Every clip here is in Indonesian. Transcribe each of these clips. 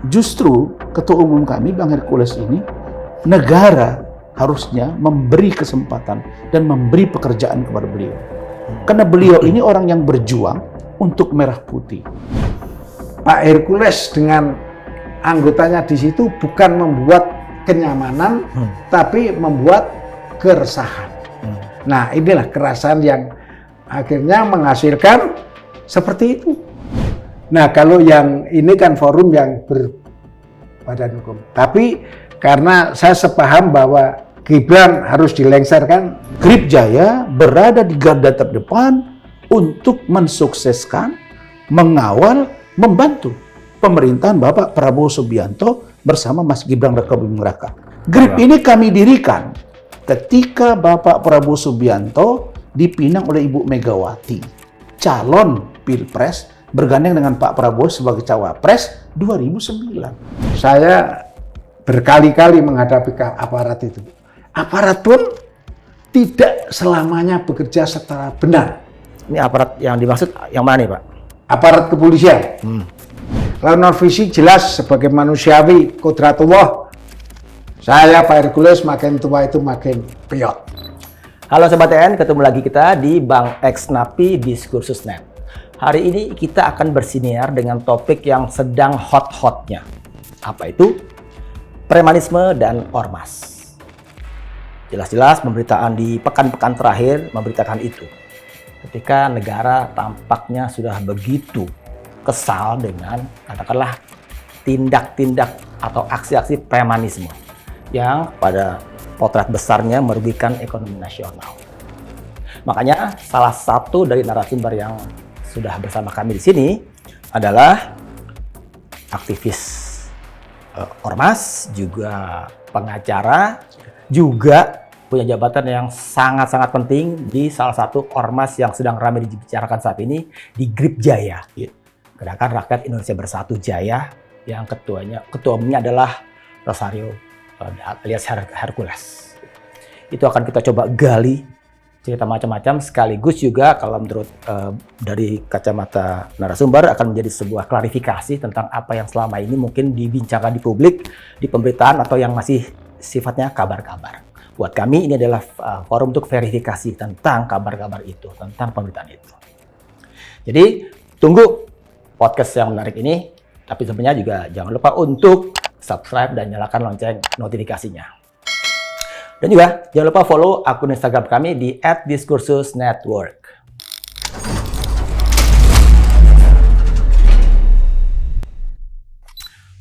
Justru Ketua Umum kami, Bang Hercules ini, negara harusnya memberi kesempatan dan memberi pekerjaan kepada beliau. Karena beliau ini orang yang berjuang untuk merah putih. Pak Hercules dengan anggotanya di situ bukan membuat kenyamanan, tapi membuat keresahan. Nah, inilah keresahan yang akhirnya menghasilkan seperti itu. Nah, kalau yang ini kan forum yang berbadan hukum. Tapi karena saya sepaham bahwa Gibran harus dilengsarkan, Grip Jaya berada di garda terdepan untuk mensukseskan, mengawal, membantu pemerintahan Bapak Prabowo Subianto bersama Mas Gibran Rakabuming Raka. Grip ini kami dirikan ketika Bapak Prabowo Subianto dipinang oleh Ibu Megawati, calon Pilpres bergandeng dengan Pak Prabowo sebagai cawapres 2009. Saya berkali-kali menghadapi aparat itu. Aparat pun tidak selamanya bekerja secara benar. Ini aparat yang dimaksud yang mana nih, Pak? Aparat kepolisian. Kalau non-fisik jelas sebagai manusiawi kodratullah. Saya Pak Hercules makin tua itu makin piot. Halo Sobat TN, ketemu lagi kita di Bang X Napi Diskursus Net. Hari ini kita akan bersiniar dengan topik yang sedang hot-hotnya. Apa itu? Premanisme dan ormas. Jelas-jelas pemberitaan di pekan-pekan terakhir memberitakan itu. Ketika negara tampaknya sudah begitu kesal dengan katakanlah tindak-tindak atau aksi-aksi premanisme yang pada potret besarnya merugikan ekonomi nasional. Makanya salah satu dari narasumber yang sudah bersama kami di sini adalah aktivis ormas, juga pengacara, juga punya jabatan yang sangat-sangat penting di salah satu ormas yang sedang ramai dibicarakan saat ini, di Grip Jaya. Gerakan Rakyat Indonesia Bersatu Jaya, yang ketua umumnya adalah Rosario alias Hercules. Itu akan kita coba gali cerita macam-macam, sekaligus juga kalau menurut dari kacamata narasumber akan menjadi sebuah klarifikasi tentang apa yang selama ini mungkin dibincangkan di publik, di pemberitaan, atau yang masih sifatnya kabar-kabar. Buat kami ini adalah forum untuk verifikasi tentang kabar-kabar itu, tentang pemberitaan itu. Jadi tunggu podcast yang menarik ini, tapi sebenarnya juga jangan lupa untuk subscribe dan nyalakan lonceng notifikasinya. Dan juga jangan lupa follow akun Instagram kami di @diskursusnetwork.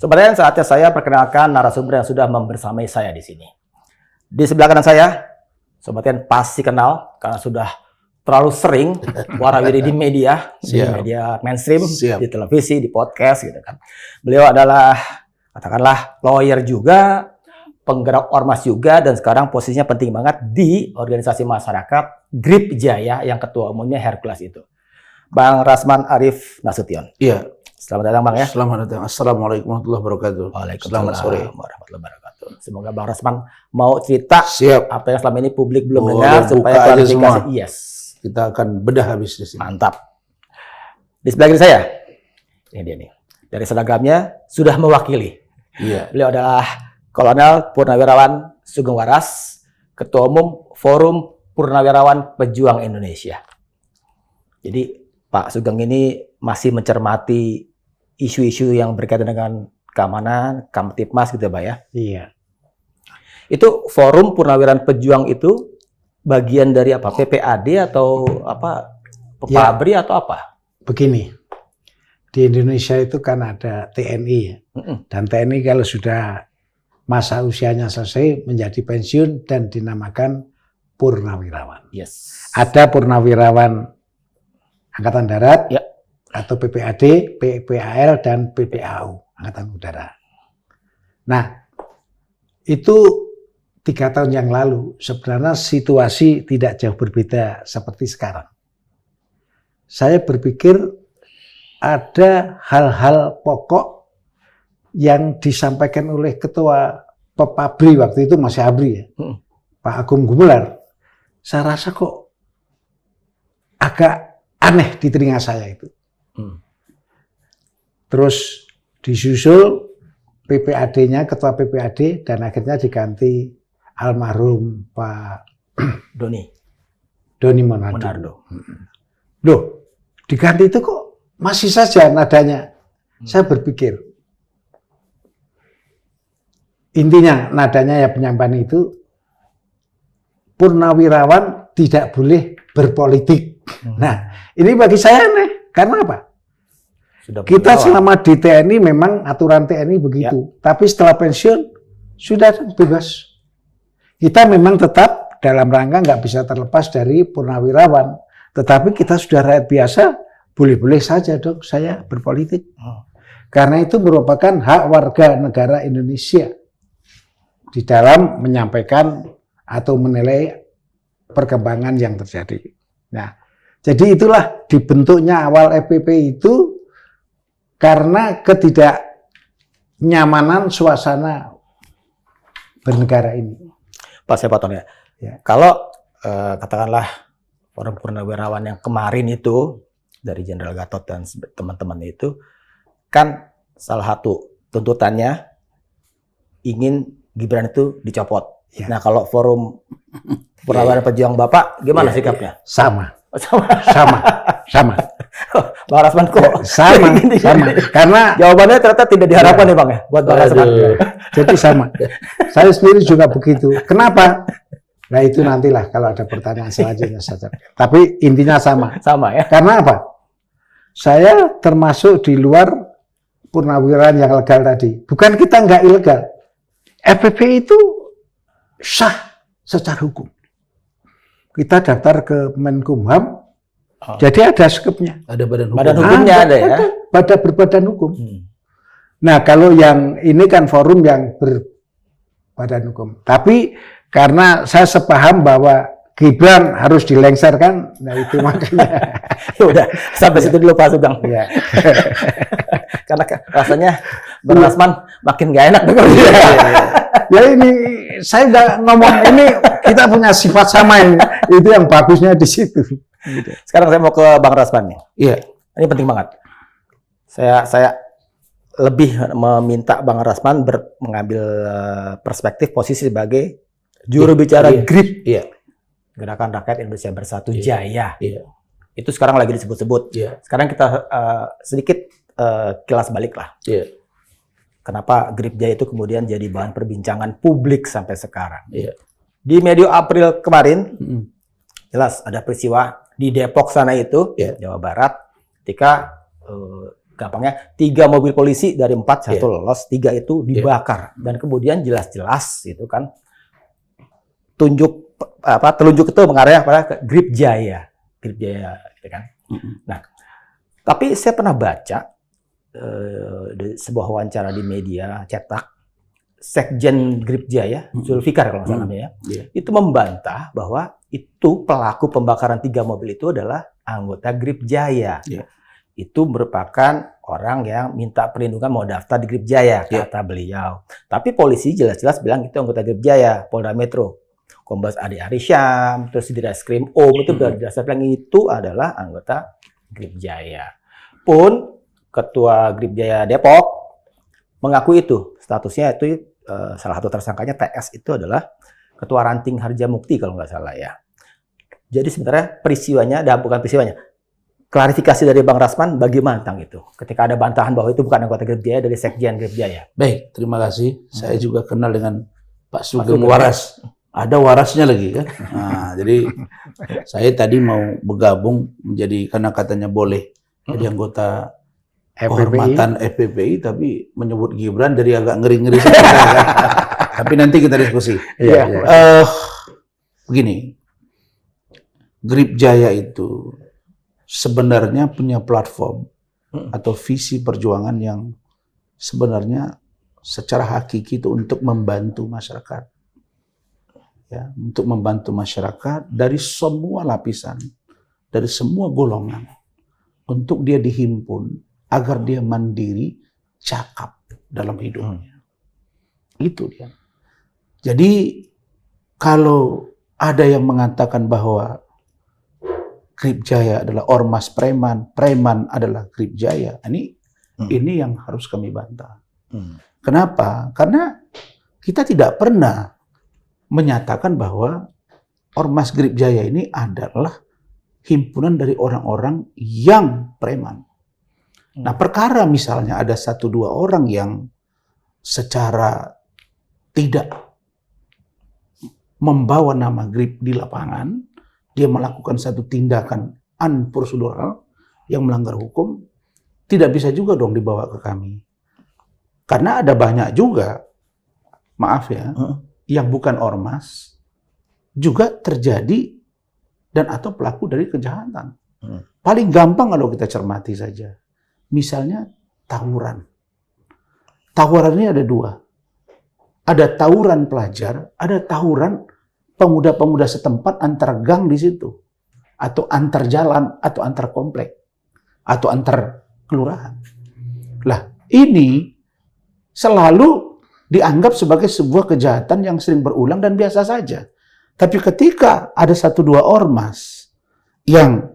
Sebenarnya saatnya saya perkenalkan narasumber yang sudah membersamai saya di sini. Di sebelah kanan saya, Sobat Yan pasti kenal karena sudah terlalu sering warawiri di media, di media mainstream, di televisi, di podcast gitu kan. Beliau adalah katakanlah lawyer juga, penggerak ormas juga, dan sekarang posisinya penting banget di organisasi masyarakat Grip Jaya yang ketua umumnya Hercules itu. Bang Rasman Arif Nasution. Iya. Selamat datang Bang ya. Selamat datang. Assalamualaikum warahmatullahi wabarakatuh. Waalaikumsalam Selamat sore. warahmatullahi wabarakatuh. Semoga Bang Rasman mau cerita apa yang selama ini publik belum dengar supaya klarifikasi. Yes. Kita akan bedah habis di sini. Mantap. Di sebelah kiri saya, ini dia nih. Dari seragamnya sudah mewakili. Iya. Beliau adalah Kolonel Purnawirawan Sugeng Waras, Ketua Umum Forum Purnawirawan Pejuang Indonesia. Jadi Pak Sugeng ini masih mencermati isu-isu yang berkaitan dengan keamanan, Kamtipmas gitu Pak ya? Iya. Itu Forum Purnawirawan Pejuang itu bagian dari apa? PPAD atau apa? PABRI atau apa? Begini, di Indonesia itu kan ada TNI ya. Dan TNI kalau sudah masa usianya selesai menjadi pensiun dan dinamakan Purnawirawan. Yes. Ada Purnawirawan Angkatan Darat, ya, atau PPAD, PPAL, dan PPAU, Angkatan Udara. Nah, itu 3 tahun yang lalu, sebenarnya situasi tidak jauh berbeda seperti sekarang. Saya berpikir ada hal-hal pokok yang disampaikan oleh Ketua PABRI, waktu itu masih ABRI ya, Pak Agung Gumelar. Saya rasa kok agak aneh di telinga saya itu. Terus disusul PPAD-nya, ketua PPAD, dan akhirnya diganti almarhum Pak Doni Monardo. Loh, diganti itu kok masih saja nadanya. Saya berpikir, intinya nadanya ya penyampaian itu, purnawirawan tidak boleh berpolitik. Nah, ini bagi saya aneh. Karena apa? Kita selama di TNI memang aturan TNI begitu. Tapi setelah pensiun, sudah bebas. Kita memang tetap dalam rangka nggak bisa terlepas dari purnawirawan. Tetapi kita sudah rakyat biasa, boleh-boleh saja dong saya berpolitik. Karena itu merupakan hak warga negara Indonesia di dalam menyampaikan atau menilai perkembangan yang terjadi. Nah, jadi itulah dibentuknya awal FPP itu karena ketidaknyamanan suasana bernegara ini. Pak, saya potong ya. Kalau katakanlah forum purnawirawan yang kemarin itu dari Jenderal Gatot dan teman-teman itu kan salah satu tuntutannya ingin Gibran itu dicopot. Ya. Nah, kalau forum purnawirawan pejuang Bapak gimana sikapnya? Sama. Bang Rasman kok sama. Karena jawabannya ternyata tidak diharapkan ya Bang ya buat Bang Rasman. Jadi sama. Saya sendiri juga begitu. Kenapa? Nah itu nantilah kalau ada pertanyaan selanjutnya saja. Tapi intinya sama. Sama ya. Karena apa? Saya termasuk di luar purnawirawan yang legal tadi. Bukan kita nggak ilegal. FPP itu sah secara hukum. Kita daftar ke Menkumham. Jadi ada skupnya. Ada badan hukum. Badan hukumnya ada ya. Ada berbadan hukum. Nah kalau yang ini kan forum yang berbadan hukum. Tapi karena saya sepaham bahwa Gibran harus dilengserkan, nah itu makanya. Ya udah sampai situ dulu Pak Sugeng. Ya. Karena rasanya Bang Rasman makin gak enak dengan dia. Ya ini saya udah ngomong ini kita punya sifat sama ini. Itu yang bagusnya di situ. Sekarang saya mau ke Bang Rasman nih. Iya. Ini penting banget. Saya lebih meminta Bang Rasman mengambil perspektif posisi sebagai juru bicara GRIP. Iya. Gerakan Rakyat Indonesia Bersatu Jaya. Iya. Itu sekarang lagi disebut-sebut. Iya. Sekarang kita sedikit kilas balik lah. Iya. Kenapa GRIP Jaya itu kemudian jadi bahan perbincangan publik sampai sekarang. Iya. Di medio April kemarin, jelas ada peristiwa di Depok sana itu, Jawa Barat, ketika gampangnya 3 mobil polisi dari 4, 1 lolos, 3 itu dibakar. Dan kemudian jelas-jelas itu kan telunjuk itu mengarah pada GRIP Jaya. GRIP Jaya, gitu kan. Nah, tapi saya pernah baca di sebuah wawancara di media cetak, Sekjen GRIP Jaya, Zulfikar kalau nggak salah namanya, itu membantah bahwa itu pelaku pembakaran 3 mobil itu adalah anggota GRIP Jaya. Itu merupakan orang yang minta perlindungan mau daftar di GRIP Jaya, kata beliau. Tapi polisi jelas-jelas bilang itu anggota GRIP Jaya, Polda Metro. Kombes Ade Arisyam, terus di Reskrim itu berdasar bilang itu adalah anggota GRIP Jaya. Pun Ketua GRIP Jaya Depok mengaku itu, statusnya itu salah satu tersangkanya TS itu adalah Ketua Ranting Harjamukti kalau nggak salah ya. Jadi sebenarnya peristiwanya, bukan peristiwanya, klarifikasi dari Bang Rasman bagaimana tentang itu? Ketika ada bantahan bahwa itu bukan anggota GRIP Jaya dari Sekjen GRIP Jaya. Baik, terima kasih. Saya juga kenal dengan Pak Sugeng Waras. Ada warasnya lagi kan. Nah, jadi saya tadi mau bergabung menjadi, karena katanya boleh jadi anggota kehormatan FPPI, tapi menyebut Gibran jadi agak ngeri-ngeri. Tapi nanti kita diskusi. Begini, GRIP Jaya itu sebenarnya punya platform atau visi perjuangan yang sebenarnya secara hakiki itu untuk membantu masyarakat. Ya, untuk membantu masyarakat dari semua lapisan, dari semua golongan, untuk dia dihimpun agar dia mandiri, cakap dalam hidupnya. Itu dia. Jadi kalau ada yang mengatakan bahwa GRIP Jaya adalah ormas preman, preman adalah GRIP Jaya, ini yang harus kami bantah. Kenapa? Karena kita tidak pernah menyatakan bahwa Ormas Grip Jaya ini adalah himpunan dari orang-orang yang preman. Nah, perkara misalnya ada 1-2 orang yang secara tidak membawa nama Grip di lapangan, dia melakukan satu tindakan unprocedural yang melanggar hukum, tidak bisa juga dong dibawa ke kami. Karena ada banyak juga, maaf ya, yang bukan ormas, juga terjadi dan atau pelaku dari kejahatan. Paling gampang kalau kita cermati saja. Misalnya tawuran. Tawuran ini ada 2. Ada tawuran pelajar, ada tawuran pemuda-pemuda setempat antar gang di situ. Atau antar jalan, atau antar komplek. Atau antar kelurahan. Lah, ini selalu dianggap sebagai sebuah kejahatan yang sering berulang dan biasa saja. Tapi ketika ada 1-2 ormas yang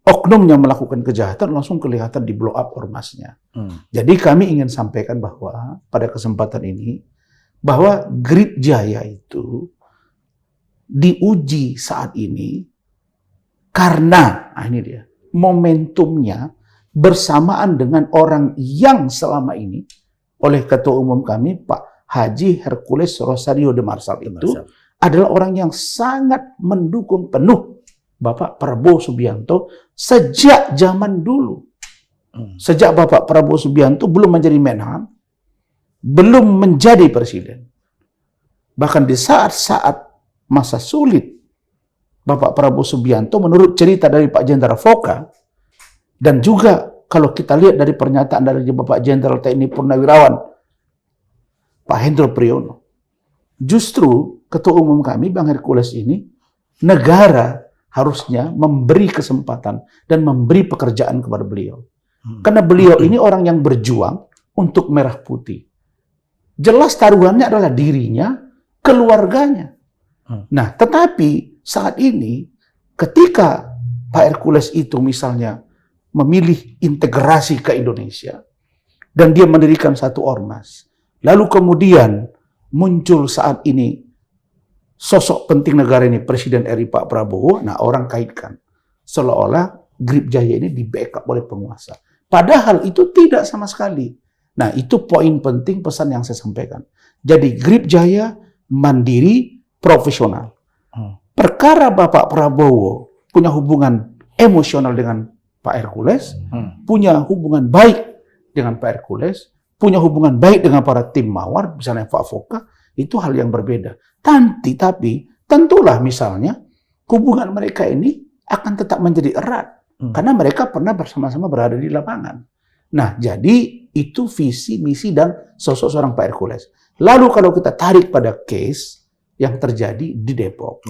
oknumnya melakukan kejahatan, langsung kelihatan di blow up ormasnya. Jadi kami ingin sampaikan bahwa pada kesempatan ini, bahwa Grip Jaya itu diuji saat ini karena, ini dia, momentumnya bersamaan dengan orang yang selama ini oleh Ketua Umum kami, Pak Haji Hercules Rosario de Marsal itu adalah orang yang sangat mendukung penuh Bapak Prabowo Subianto sejak zaman dulu. Sejak Bapak Prabowo Subianto belum menjadi Menhan, belum menjadi presiden. Bahkan di saat-saat masa sulit Bapak Prabowo Subianto, menurut cerita dari Pak Jenderal Foka, dan juga kalau kita lihat dari pernyataan dari Bapak Jenderal TNI Purnawirawan Pak Hendro Priyono, justru Ketua Umum kami, Bang Hercules ini, negara harusnya memberi kesempatan dan memberi pekerjaan kepada beliau. Karena beliau ini orang yang berjuang untuk merah putih. Jelas taruhannya adalah dirinya, keluarganya. Nah, tetapi saat ini, ketika Pak Hercules itu misalnya memilih integrasi ke Indonesia, dan dia mendirikan satu ormas, lalu kemudian muncul saat ini sosok penting negara ini, Presiden RI Pak Prabowo, nah orang kaitkan seolah-olah Grip Jaya ini di backup oleh penguasa. Padahal itu tidak sama sekali. Nah, itu poin penting pesan yang saya sampaikan. Jadi Grip Jaya mandiri, profesional. Perkara Bapak Prabowo punya hubungan emosional dengan Pak Hercules, punya hubungan baik dengan Pak Hercules, punya hubungan baik dengan para tim mawar, misalnya Pak Foka, itu hal yang berbeda. Tapi tentulah misalnya hubungan mereka ini akan tetap menjadi erat. Karena mereka pernah bersama-sama berada di lapangan. Nah, jadi itu visi, misi, dan sosok seorang Pak Hercules. Lalu kalau kita tarik pada case yang terjadi di Depok.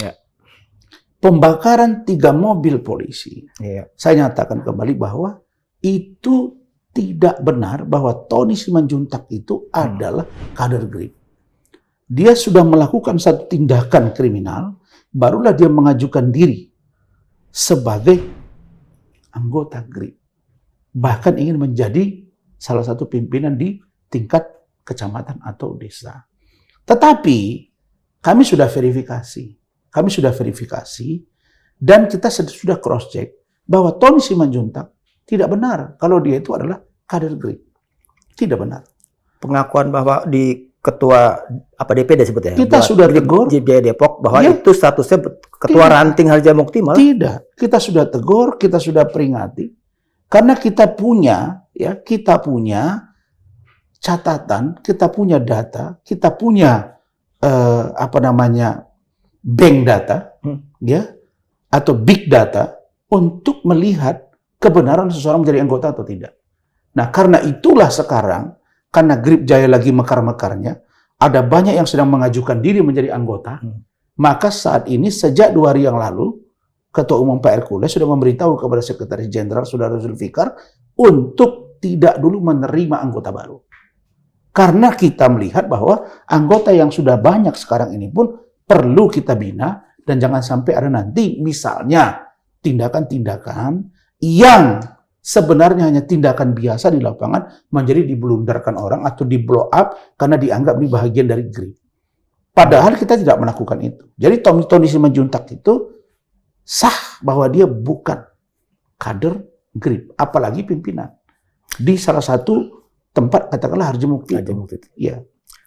Pembakaran 3 mobil polisi. Saya nyatakan kembali bahwa itu tidak benar bahwa Tony Simanjuntak itu adalah kader Grip. Dia sudah melakukan satu tindakan kriminal, barulah dia mengajukan diri sebagai anggota Grip. Bahkan ingin menjadi salah satu pimpinan di tingkat kecamatan atau desa. Tetapi kami sudah verifikasi, dan kita sudah cross-check bahwa Tony Simanjuntak tidak benar kalau dia itu adalah kader Grip. Tidak benar. Pengakuan bahwa di ketua DPD sebetulnya. Kita sudah tegur di Depok bahwa itu statusnya ketua ranting Harja Mukti malah. Tidak, kita sudah tegur, kita sudah peringati. Karena kita punya catatan, kita punya data, kita punya bank data, atau big data untuk melihat kebenaran seseorang menjadi anggota atau tidak. Nah, karena itulah sekarang, karena Grip Jaya lagi mekar-mekarnya, ada banyak yang sedang mengajukan diri menjadi anggota, maka saat ini sejak 2 hari yang lalu, Ketua Umum Pak Hercules sudah memberitahu kepada Sekretaris Jenderal Saudara Zulfikar untuk tidak dulu menerima anggota baru. Karena kita melihat bahwa anggota yang sudah banyak sekarang ini pun perlu kita bina, dan jangan sampai ada nanti misalnya tindakan-tindakan yang sebenarnya hanya tindakan biasa di lapangan menjadi dibelundarkan orang atau di blow up karena dianggap ini bagian dari GRIP. Padahal kita tidak melakukan itu. Jadi Tony Simanjuntak itu sah bahwa dia bukan kader GRIP, apalagi pimpinan di salah satu tempat katakanlah Harjamukti. Iya.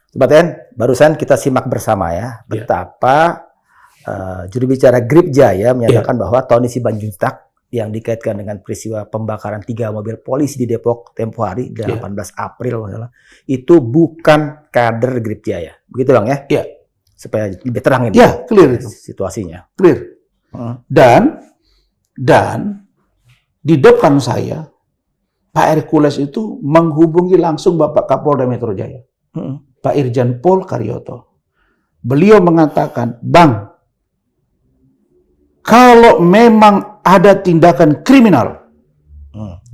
Coba Ten, barusan kita simak bersama ya betapa juru bicara GRIP Jaya menyatakan bahwa Tony Simanjuntak yang dikaitkan dengan peristiwa pembakaran 3 mobil polisi di Depok tempo hari 18 April itu bukan kader GRIP Jaya. Begitu Bang ya? Iya. Supaya lebih terang ini. Iya, clear itu. Situasinya. Clear. Dan di depan saya Pak Hercules itu menghubungi langsung Bapak Kapolda Metro Jaya. Pak Irjen Pol Karyoto. Beliau mengatakan, "Bang, kalau memang ada tindakan kriminal,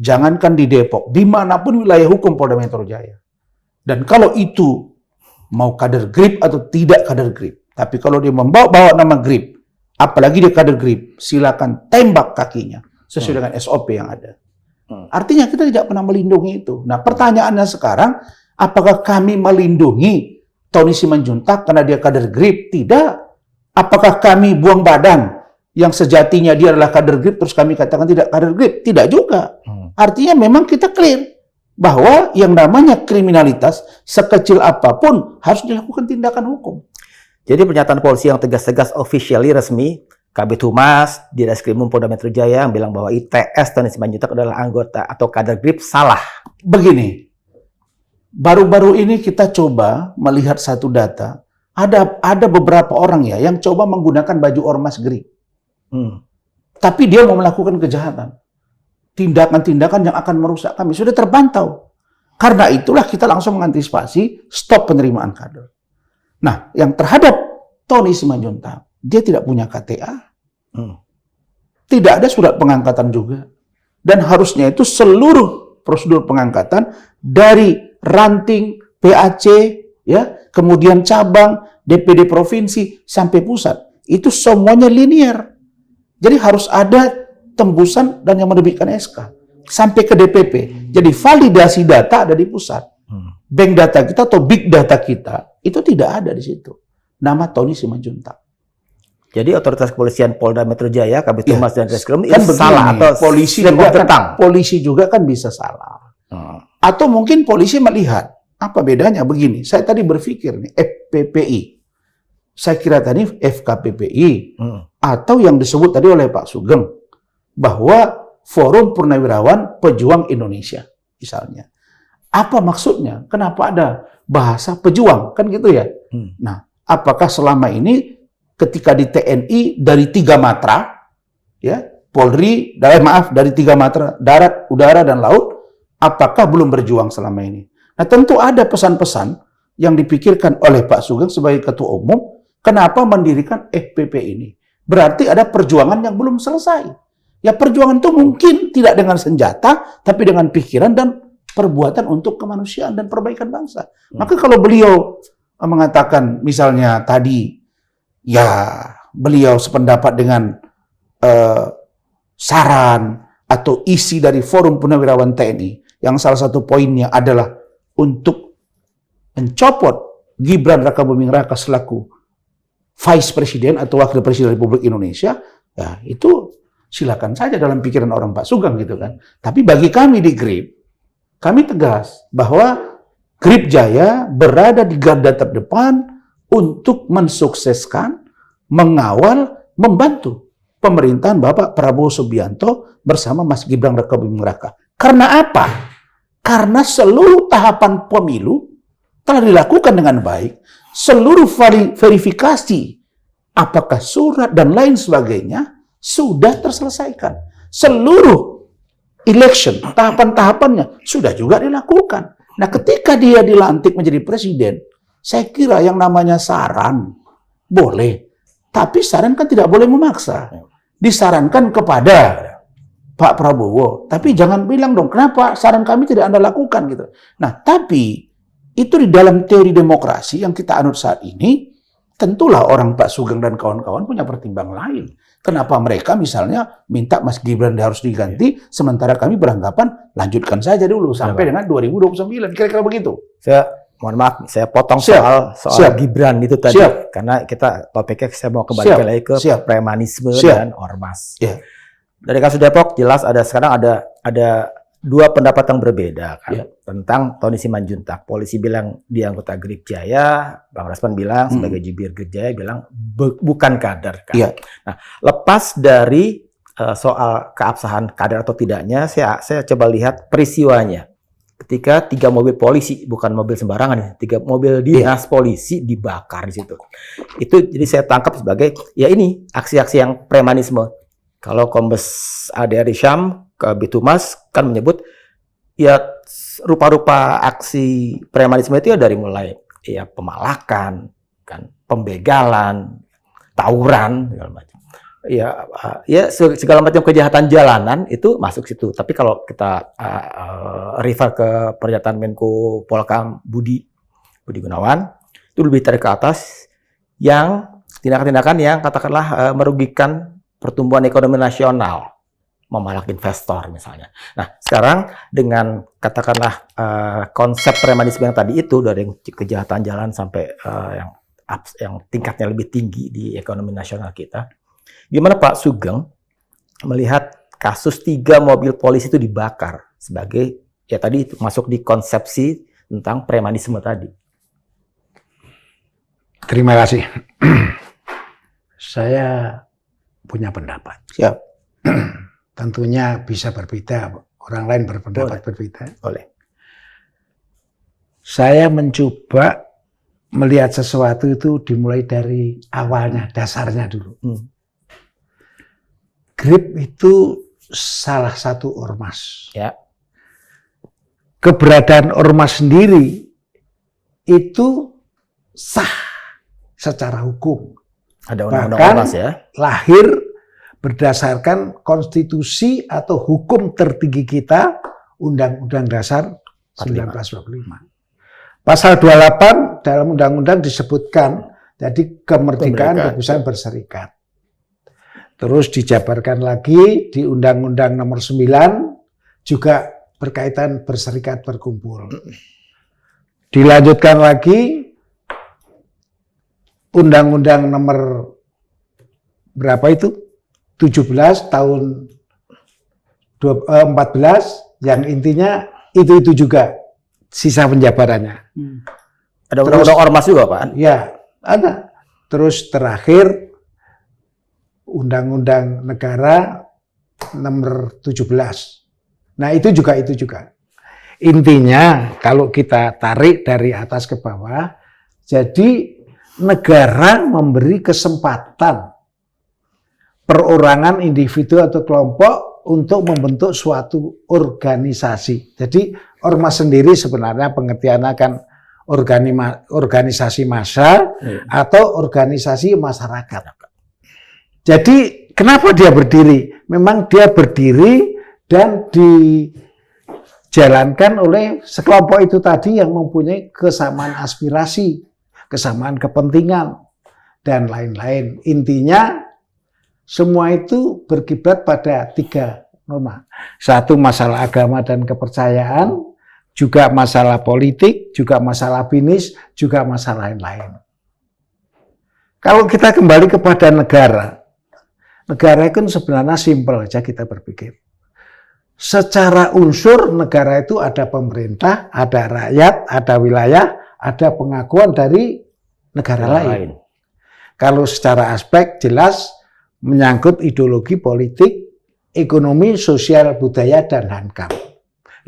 jangankan di Depok, dimanapun wilayah hukum Polda Metro Jaya. Dan kalau itu mau kader GRIP atau tidak kader GRIP, tapi kalau dia membawa nama GRIP, apalagi dia kader GRIP, silakan tembak kakinya sesuai dengan SOP yang ada." Artinya kita tidak pernah melindungi itu. Nah, pertanyaannya sekarang, apakah kami melindungi Tony Simanjuntak karena dia kader GRIP? Tidak. Apakah kami buang badan yang sejatinya dia adalah kader GRIP terus kami katakan tidak kader GRIP? Tidak juga. Artinya memang kita clear bahwa yang namanya kriminalitas sekecil apapun harus dilakukan tindakan hukum. Jadi pernyataan polisi yang tegas-tegas officially resmi, Kabid Humas di Reskrimum Polda Metro Jaya yang bilang bahwa ITS Tony Simanjuntak adalah anggota atau kader GRIP salah. Begini, baru-baru ini kita coba melihat satu data, ada beberapa orang ya yang coba menggunakan baju ormas GRIP. Tapi dia mau melakukan kejahatan. Tindakan-tindakan yang akan merusak kami sudah terpantau. Karena itulah kita langsung mengantisipasi stop penerimaan kader. Nah, yang terhadap Tony Simanjuntak, dia tidak punya KTA. Tidak ada surat pengangkatan juga. Dan harusnya itu seluruh prosedur pengangkatan dari ranting, PAC, ya, kemudian cabang, DPD provinsi, sampai pusat. Itu semuanya linear. Jadi harus ada tembusan dan yang menerbitkan SK sampai ke DPP. Jadi validasi data ada di pusat. Bank data kita atau big data kita itu tidak ada di situ. Nama Tony Simanjuntak. Jadi otoritas kepolisian Polda Metro Jaya, Kabid Humas dan Reskrim kan itu salah atau polisi juga kan bisa salah. Atau mungkin polisi melihat apa bedanya begini. Saya tadi berpikir nih FPPI. Saya kira tadi FKPPI atau yang disebut tadi oleh Pak Sugeng bahwa Forum Purnawirawan Pejuang Indonesia misalnya. Apa maksudnya? Kenapa ada bahasa pejuang? Kan gitu ya. Nah, apakah selama ini ketika di TNI dari 3 matra, ya Polri, dari 3 matra darat, udara dan laut, apakah belum berjuang selama ini? Nah, tentu ada pesan-pesan yang dipikirkan oleh Pak Sugeng sebagai Ketua Umum. Kenapa mendirikan FPP ini? Berarti ada perjuangan yang belum selesai. Ya perjuangan itu mungkin tidak dengan senjata, tapi dengan pikiran dan perbuatan untuk kemanusiaan dan perbaikan bangsa. Maka kalau beliau mengatakan misalnya tadi, ya beliau sependapat dengan saran atau isi dari Forum Purnawirawan TNI, yang salah satu poinnya adalah untuk mencopot Gibran Rakabuming Raka selaku Vice Presiden atau Wakil Presiden Republik Indonesia, ya itu silakan saja dalam pikiran orang Pak Sugeng gitu kan. Tapi bagi kami di GRIP, kami tegas bahwa GRIP Jaya berada di garda terdepan untuk mensukseskan, mengawal, membantu pemerintahan Bapak Prabowo Subianto bersama Mas Gibran Rakabuming Raka. Karena apa? Karena seluruh tahapan pemilu telah dilakukan dengan baik. Seluruh verifikasi apakah surat dan lain sebagainya sudah terselesaikan. Seluruh election, tahapan-tahapannya sudah juga dilakukan. Nah, ketika dia dilantik menjadi presiden, saya kira yang namanya saran boleh. Tapi saran kan tidak boleh memaksa. Disarankan kepada Pak Prabowo. Tapi jangan bilang dong, kenapa saran kami tidak Anda lakukan gitu. Nah, tapi itu di dalam teori demokrasi yang kita anut saat ini, tentulah orang Pak Sugeng dan kawan-kawan punya pertimbangan lain. Kenapa mereka misalnya minta Mas Gibran harus diganti, sementara kami beranggapan lanjutkan saja dulu sampai dengan 2029, kira-kira begitu. Saya mohon maaf, saya potong Siap. soal Gibran itu tadi, Siap. karena kita topiknya saya mau kembali lagi ke premanisme dan ormas. Ya. Dari kasus Depok jelas sekarang ada dua pendapat yang berbeda kan tentang Tony Simanjuntak. Polisi bilang dia anggota Grip Jaya, Bang Rasman bilang sebagai jubir Grip Jaya bilang bukan kader kan. Iya. Nah, lepas dari soal keabsahan kader atau tidaknya, saya coba lihat peristiwanya. Ketika 3 mobil polisi, bukan mobil sembarangan ya, 3 mobil dinas polisi dibakar di situ. Itu jadi saya tangkap sebagai ya ini aksi-aksi yang premanisme. Kalau Kombes Ade Syam ke Bitumas kan menyebut ya rupa-rupa aksi premanisme itu ya dari mulai ya pemalakan, kan, pembegalan, tawuran, segala macam. Ya segala macam kejahatan jalanan itu masuk situ. Tapi kalau kita refer ke pernyataan Menko Polkam Budi Gunawan, itu lebih tarik ke atas yang tindakan-tindakan yang katakanlah merugikan pertumbuhan ekonomi nasional, memalak investor misalnya. Nah, sekarang dengan katakanlah konsep premanisme yang tadi itu dari kejahatan jalan sampai yang tingkatnya lebih tinggi di ekonomi nasional kita, gimana Pak Sugeng melihat kasus 3 mobil polisi itu dibakar sebagai ya tadi itu masuk di konsepsi tentang premanisme tadi? Terima kasih. Saya punya pendapat. Siap. Tentunya bisa berbeda, orang lain berpendapat berbeda. Boleh. Saya mencoba melihat sesuatu itu dimulai dari awalnya, dasarnya dulu. Grip itu salah satu ormas. Ya. Keberadaan ormas sendiri itu sah secara hukum. Ada undang-undang Bahkan ormas ya. lahir berdasarkan konstitusi atau hukum tertinggi kita, Undang-Undang Dasar 1945. Pasal 28 dalam undang-undang disebutkan jadi kemerdekaan kebebasan berserikat. Terus dijabarkan lagi di Undang-Undang Nomor 9 juga berkaitan berserikat berkumpul. Dilanjutkan lagi Undang-Undang Nomor berapa itu? 17 tahun 14 yang intinya itu juga sisa penjabarannya. Ada undang-undang ormas juga, Pak? Ya, ada. Terus terakhir Undang-Undang Negara Nomor 17. Nah, itu juga. Intinya kalau kita tarik dari atas ke bawah, jadi negara memberi kesempatan perorangan, individu atau kelompok untuk membentuk suatu organisasi. Jadi ormas sendiri sebenarnya pengertiannya kan organisasi massa atau organisasi masyarakat. Jadi kenapa dia berdiri? Memang dia berdiri dan dijalankan oleh sekelompok itu tadi yang mempunyai kesamaan aspirasi, kesamaan kepentingan, dan lain-lain. Intinya semua itu berkiblat pada 3 norma. Satu, masalah agama dan kepercayaan, juga masalah politik, juga masalah bisnis, juga masalah lain-lain. Kalau kita kembali kepada negara itu sebenarnya simpel aja kita berpikir. Secara unsur negara itu ada pemerintah, ada rakyat, ada wilayah, ada pengakuan dari negara lain. Kalau secara aspek jelas menyangkut ideologi politik, ekonomi, sosial, budaya, dan hankam.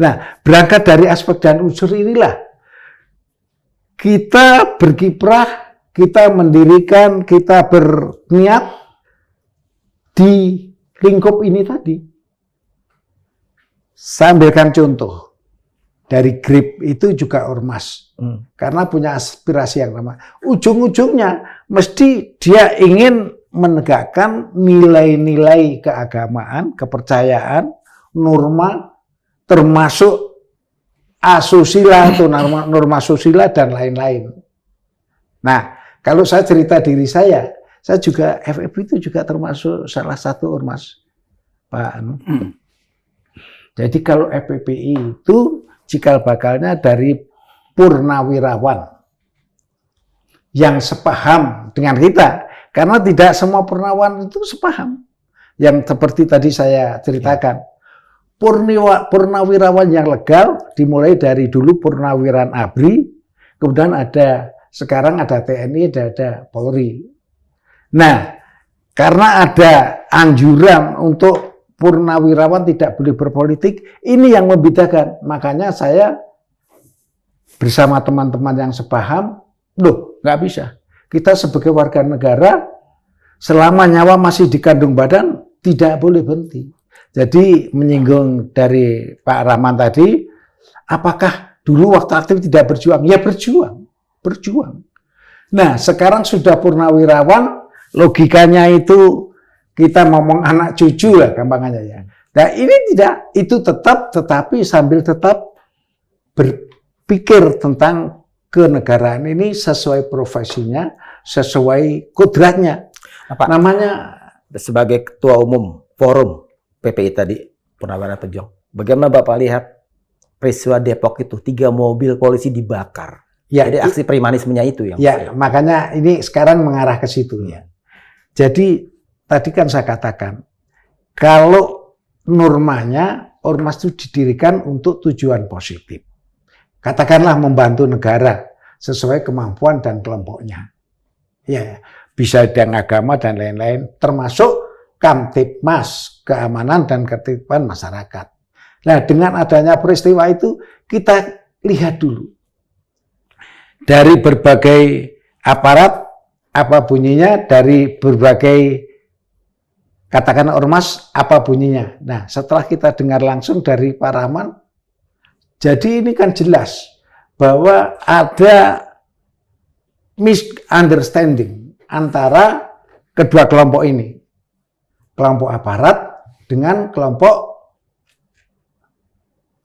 Nah, berangkat dari aspek dan unsur inilah kita berkiprah, kita mendirikan, kita berniat di lingkup ini tadi. Saya ambilkan contoh. Dari Grip itu juga ormas. Karena punya aspirasi yang sama. Ujung-ujungnya mesti dia ingin menegakkan nilai-nilai keagamaan, kepercayaan, norma, termasuk asusila atau norma susila dan lain-lain. Nah, kalau saya cerita diri saya juga FFB itu juga termasuk salah satu ormas, Pak Anu. Jadi kalau FPPI itu cikal bakalnya dari purnawirawan yang sepaham dengan kita, karena tidak semua purnawirawan itu sepaham. Yang seperti tadi saya ceritakan, purnawirawan yang legal dimulai dari dulu purnawirawan ABRI, kemudian sekarang ada TNI, ada Polri. Nah, karena ada anjuran untuk purnawirawan tidak boleh berpolitik, ini yang membedakan. Makanya saya bersama teman-teman yang sepaham, loh, nggak bisa. Kita sebagai warga negara, selama nyawa masih di kandung badan, tidak boleh berhenti. Jadi menyinggung dari Pak Rahman tadi, apakah dulu waktu aktif tidak berjuang? Ya berjuang. Nah, sekarang sudah purnawirawan, logikanya itu kita ngomong anak cucu lah gampangannya ya. Nah ini tidak, itu tetapi sambil tetap berpikir tentang kenegaraan ini sesuai profesinya, sesuai kodratnya. Namanya sebagai ketua umum forum PPI tadi, Purnawirawan Pejuang, bagaimana Bapak lihat peristiwa Depok itu 3 mobil polisi dibakar? Ya, jadi aksi premanismenya itu yang. Ya, makanya ini sekarang mengarah ke situ ya. Jadi tadi kan saya katakan, kalau normanya ormas itu didirikan untuk tujuan positif. Katakanlah membantu negara sesuai kemampuan dan kelompoknya. Ya, bisa dengan agama dan lain-lain, termasuk Kamtibmas, keamanan dan ketertiban masyarakat. Nah, dengan adanya peristiwa itu, kita lihat dulu. Dari berbagai aparat, apa bunyinya, dari berbagai katakan ormas, apa bunyinya. Nah, setelah kita dengar langsung dari Pak Rahman, jadi ini kan jelas bahwa ada misunderstanding antara kedua kelompok ini. Kelompok aparat dengan kelompok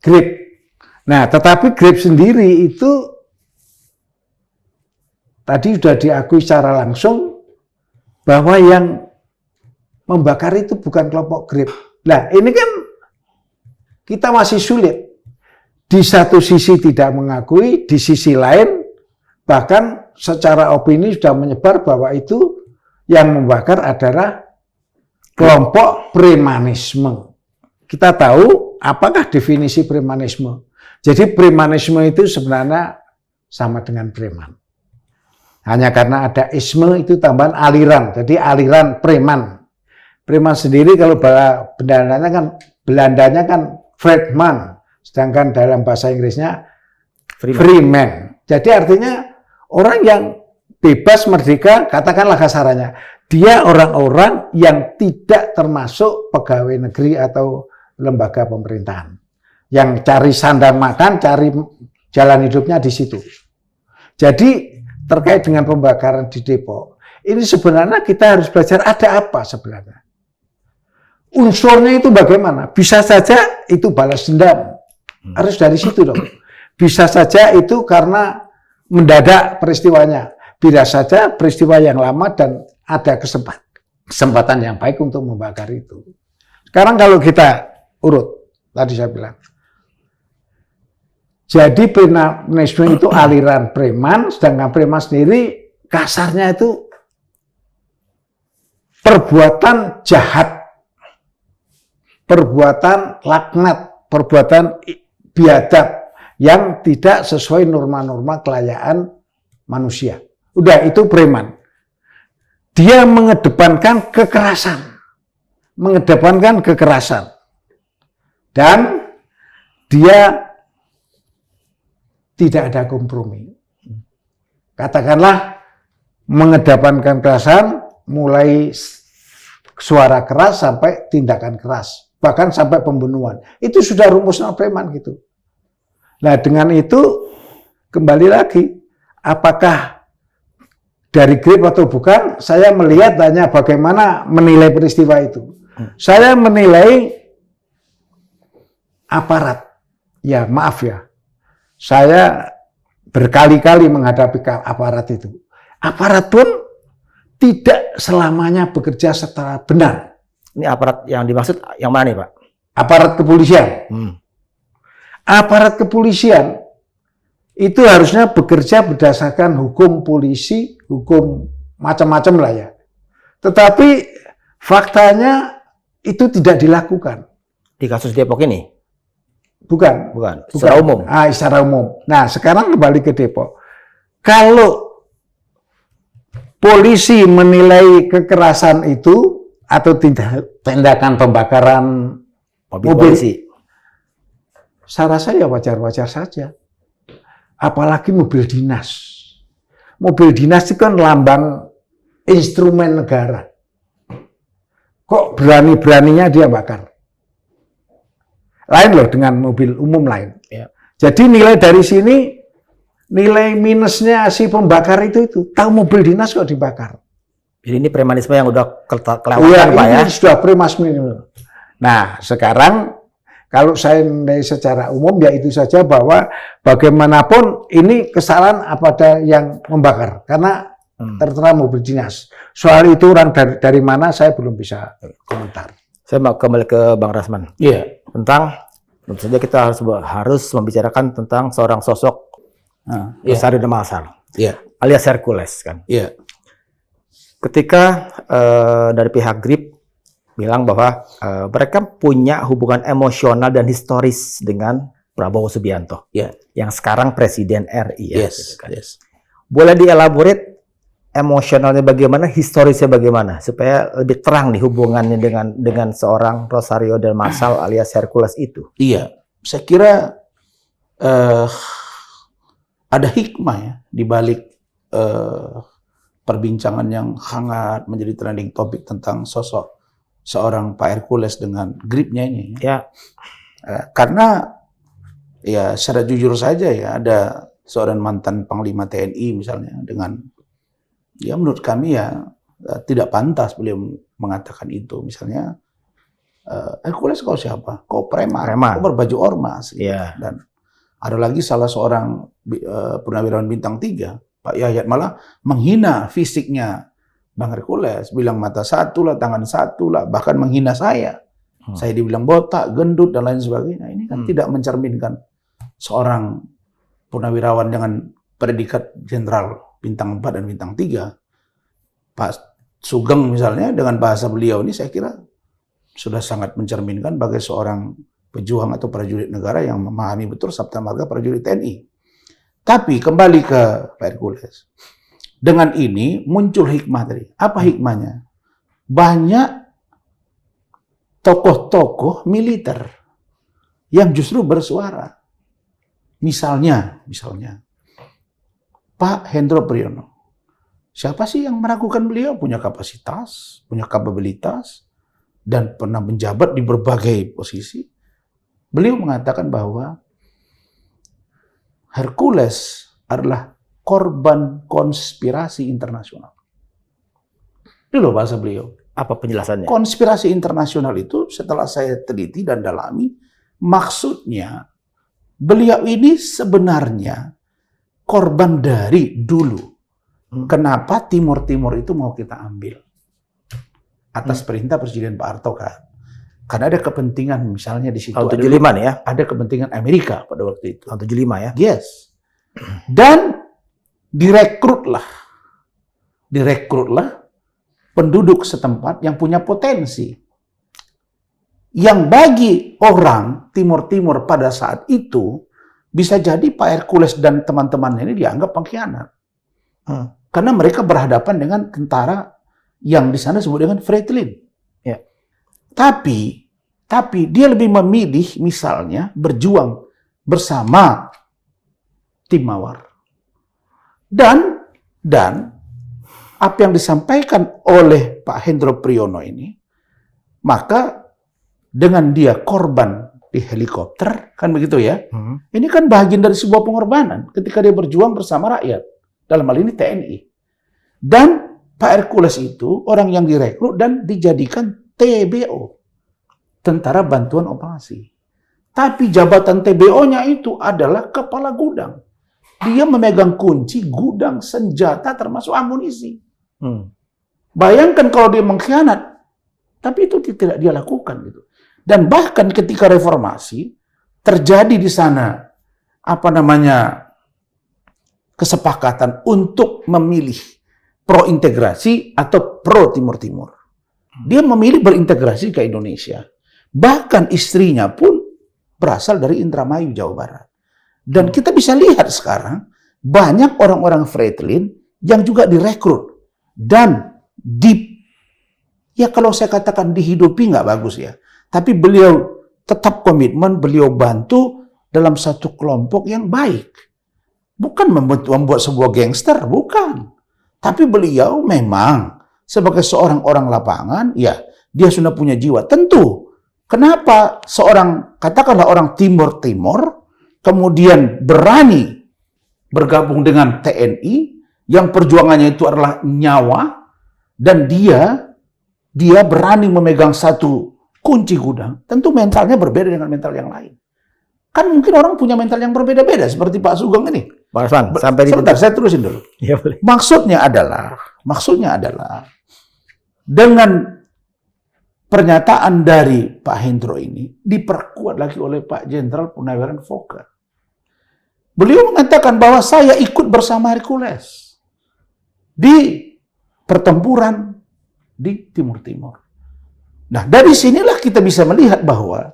GRIP. Nah, tetapi GRIP sendiri itu tadi sudah diakui secara langsung bahwa yang membakar itu bukan kelompok GRIP. Nah, ini kan kita masih sulit. Di satu sisi tidak mengakui, di sisi lain bahkan secara opini sudah menyebar bahwa itu yang membakar adalah kelompok premanisme. Kita tahu apakah definisi premanisme. Jadi premanisme itu sebenarnya sama dengan preman. Hanya karena ada isme itu tambahan aliran. Jadi aliran preman. Preman sendiri kalau Belandanya kan freedman, sedangkan dalam bahasa Inggrisnya freeman. Jadi artinya orang yang bebas merdeka, katakanlah kasarannya, dia orang-orang yang tidak termasuk pegawai negeri atau lembaga pemerintahan, yang cari sandang makan, cari jalan hidupnya di situ. Jadi terkait dengan pembakaran di Depok, ini sebenarnya kita harus belajar ada apa sebenarnya. Unsurnya itu bagaimana? Bisa saja itu balas dendam. Harus dari situ dong. Bisa saja itu karena mendadak peristiwanya. Bisa saja peristiwa yang lama dan ada kesempatan yang baik untuk membakar itu. Sekarang kalau kita urut, tadi saya bilang. Jadi premanisme itu aliran preman, sedangkan preman sendiri kasarnya itu perbuatan jahat. Perbuatan laknat, perbuatan biadab yang tidak sesuai norma-norma kelayaan manusia. Udah, itu preman. Dia mengedepankan kekerasan. Dan dia tidak ada kompromi. Katakanlah mengedepankan kekerasan mulai suara keras sampai tindakan keras. Bahkan sampai pembunuhan. Itu sudah rumusnya preman gitu. Nah dengan itu kembali lagi, apakah dari GRIP atau bukan, saya melihat hanya bagaimana menilai peristiwa itu. Saya menilai aparat. Ya maaf ya, saya berkali-kali menghadapi aparat itu. aparat pun tidak selamanya bekerja secara benar. Ini aparat yang dimaksud yang mana nih, Pak? Aparat kepolisian. Aparat kepolisian itu harusnya bekerja berdasarkan hukum polisi, hukum macam-macam lah ya. Tetapi faktanya itu tidak dilakukan. Di kasus Depok ini? Bukan. Secara umum? Secara umum. Nah, sekarang kembali ke Depok. Kalau polisi menilai kekerasan itu atau tindakan pembakaran Mobil polisi. saya rasa ya wajar-wajar saja. Apalagi mobil dinas. Mobil dinas itu kan lambang instrumen negara. Kok berani-beraninya dia bakar? Lain loh dengan mobil umum lain. Ya. Jadi nilai dari sini, nilai minusnya si pembakar itu. Tahu mobil dinas kok dibakar. Jadi ini premanisme yang udah kelewatan, Iya, Pak ya? ini sudah premanisme. Nah, sekarang kalau saya nilai secara umum ya itu saja bahwa bagaimanapun ini kesalahan pada yang membakar. Karena tertera mobil dinas. Soal itu orang dari mana saya belum bisa komentar. Saya mau kembali ke Bang Rasman. Iya. Tentang, tentu saja kita harus membicarakan tentang seorang sosok Rosario de Marsal, Iya. alias Hercules kan. Iya. Ketika dari pihak GRIP bilang bahwa mereka punya hubungan emosional dan historis dengan Prabowo Subianto, yang sekarang Presiden RI. Ya, gitu kan. Boleh dielaborate emosionalnya bagaimana, historisnya bagaimana, supaya lebih terang nih hubungannya dengan seorang Rosario de Marsal alias Hercules itu. Iya, saya kira ada hikmah ya di balik perbincangan yang hangat menjadi trending topik tentang sosok seorang Pak Hercules dengan gripnya ini. Ya. Karena ya secara jujur saja ya ada seorang mantan Panglima TNI misalnya dengan ya menurut kami ya tidak pantas beliau mengatakan itu. Misalnya Hercules kau siapa? Kau preman. Kau berbaju ormas. Gitu. Yeah. Dan ada lagi salah seorang purnawirawan bintang 3, Pak Yayat, malah menghina fisiknya Bang Hercules, bilang mata satu lah, tangan satu lah, bahkan menghina saya. Saya dibilang botak, gendut, dan lain sebagainya. Ini kan tidak mencerminkan seorang purnawirawan dengan predikat jenderal bintang 4 dan bintang 3. Pak Sugeng misalnya, dengan bahasa beliau ini saya kira sudah sangat mencerminkan bagi seorang pejuang atau prajurit negara yang memahami betul sabta marga prajurit TNI. Tapi kembali ke Pak Hercules. Dengan ini muncul hikmah tadi. Apa hikmahnya? Banyak tokoh-tokoh militer yang justru bersuara. Misalnya Pak Hendro Priyono. Siapa sih yang meragukan beliau? Punya kapasitas, punya kapabilitas, dan pernah menjabat di berbagai posisi. Beliau mengatakan bahwa Hercules adalah korban konspirasi internasional. Itu loh bahasa beliau. Apa penjelasannya? Konspirasi internasional itu setelah saya teliti dan dalami, maksudnya beliau ini sebenarnya korban dari dulu. Kenapa Timur itu mau kita ambil? Atas perintah Presiden Pak Harto kan. Karena ada kepentingan misalnya di situ. Tahun 75 ya? Ada kepentingan Amerika pada waktu itu. Tahun 75 ya? Yes. Dan direkrutlah penduduk setempat yang punya potensi. Yang bagi orang Timur pada saat itu bisa jadi Pak Hercules dan teman-temannya ini dianggap pengkhianat. Karena mereka berhadapan dengan tentara yang di sana disebut dengan Fretilin. Ya. Tapi dia lebih memilih misalnya berjuang bersama tim Mawar. Dan apa yang disampaikan oleh Pak Hendro Priyono ini, maka dengan dia korban di helikopter, kan begitu ya? Ini kan bagian dari sebuah pengorbanan ketika dia berjuang bersama rakyat. Dalam hal ini TNI. Dan Pak Hercules itu orang yang direkrut dan dijadikan TBO. Tentara Bantuan Operasi. Tapi jabatan TBO-nya itu adalah kepala gudang. dia memegang kunci gudang senjata termasuk amunisi. Hmm. Bayangkan kalau dia mengkhianat, tapi itu tidak dia lakukan gitu. Dan bahkan ketika reformasi terjadi di sana kesepakatan untuk memilih pro integrasi atau pro Timur Timur. Dia memilih berintegrasi ke Indonesia. Bahkan istrinya pun berasal dari Indramayu, Jawa Barat. Dan kita bisa lihat sekarang banyak orang-orang Fretilin yang juga direkrut dan kalau saya katakan dihidupi nggak bagus ya. Tapi beliau tetap komitmen, beliau bantu dalam satu kelompok yang baik. Bukan membuat sebuah gangster, bukan. Tapi beliau memang sebagai seorang orang lapangan, ya dia sudah punya jiwa. Tentu, kenapa katakanlah orang Timur-Timur, kemudian berani bergabung dengan TNI, yang perjuangannya itu adalah nyawa, dan dia berani memegang satu kunci gudang, tentu mentalnya berbeda dengan mental yang lain. Kan mungkin orang punya mental yang berbeda-beda, seperti Pak Sugeng ini. Pak Asman, sampai di sebentar, saya terusin dulu. Ya, boleh. Maksudnya adalah dengan pernyataan dari Pak Hendro ini diperkuat lagi oleh Pak Jenderal Purnawiran Fokker. Beliau mengatakan bahwa saya ikut bersama Hercules di pertempuran di Timur-Timur. Nah, dari sinilah kita bisa melihat bahwa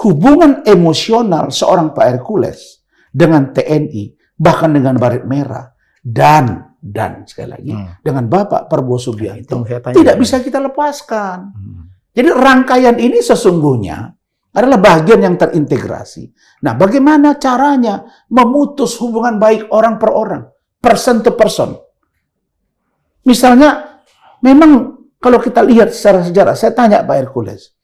hubungan emosional seorang Pak Hercules dengan TNI, bahkan dengan Baret Merah, dan sekali lagi dengan Bapak Prabowo Subianto tidak bisa kita lepaskan. Jadi rangkaian ini sesungguhnya adalah bagian yang terintegrasi. Nah, bagaimana caranya memutus hubungan baik orang per orang, person to person? Misalnya, memang kalau kita lihat secara sejarah, saya tanya Pak Hercules,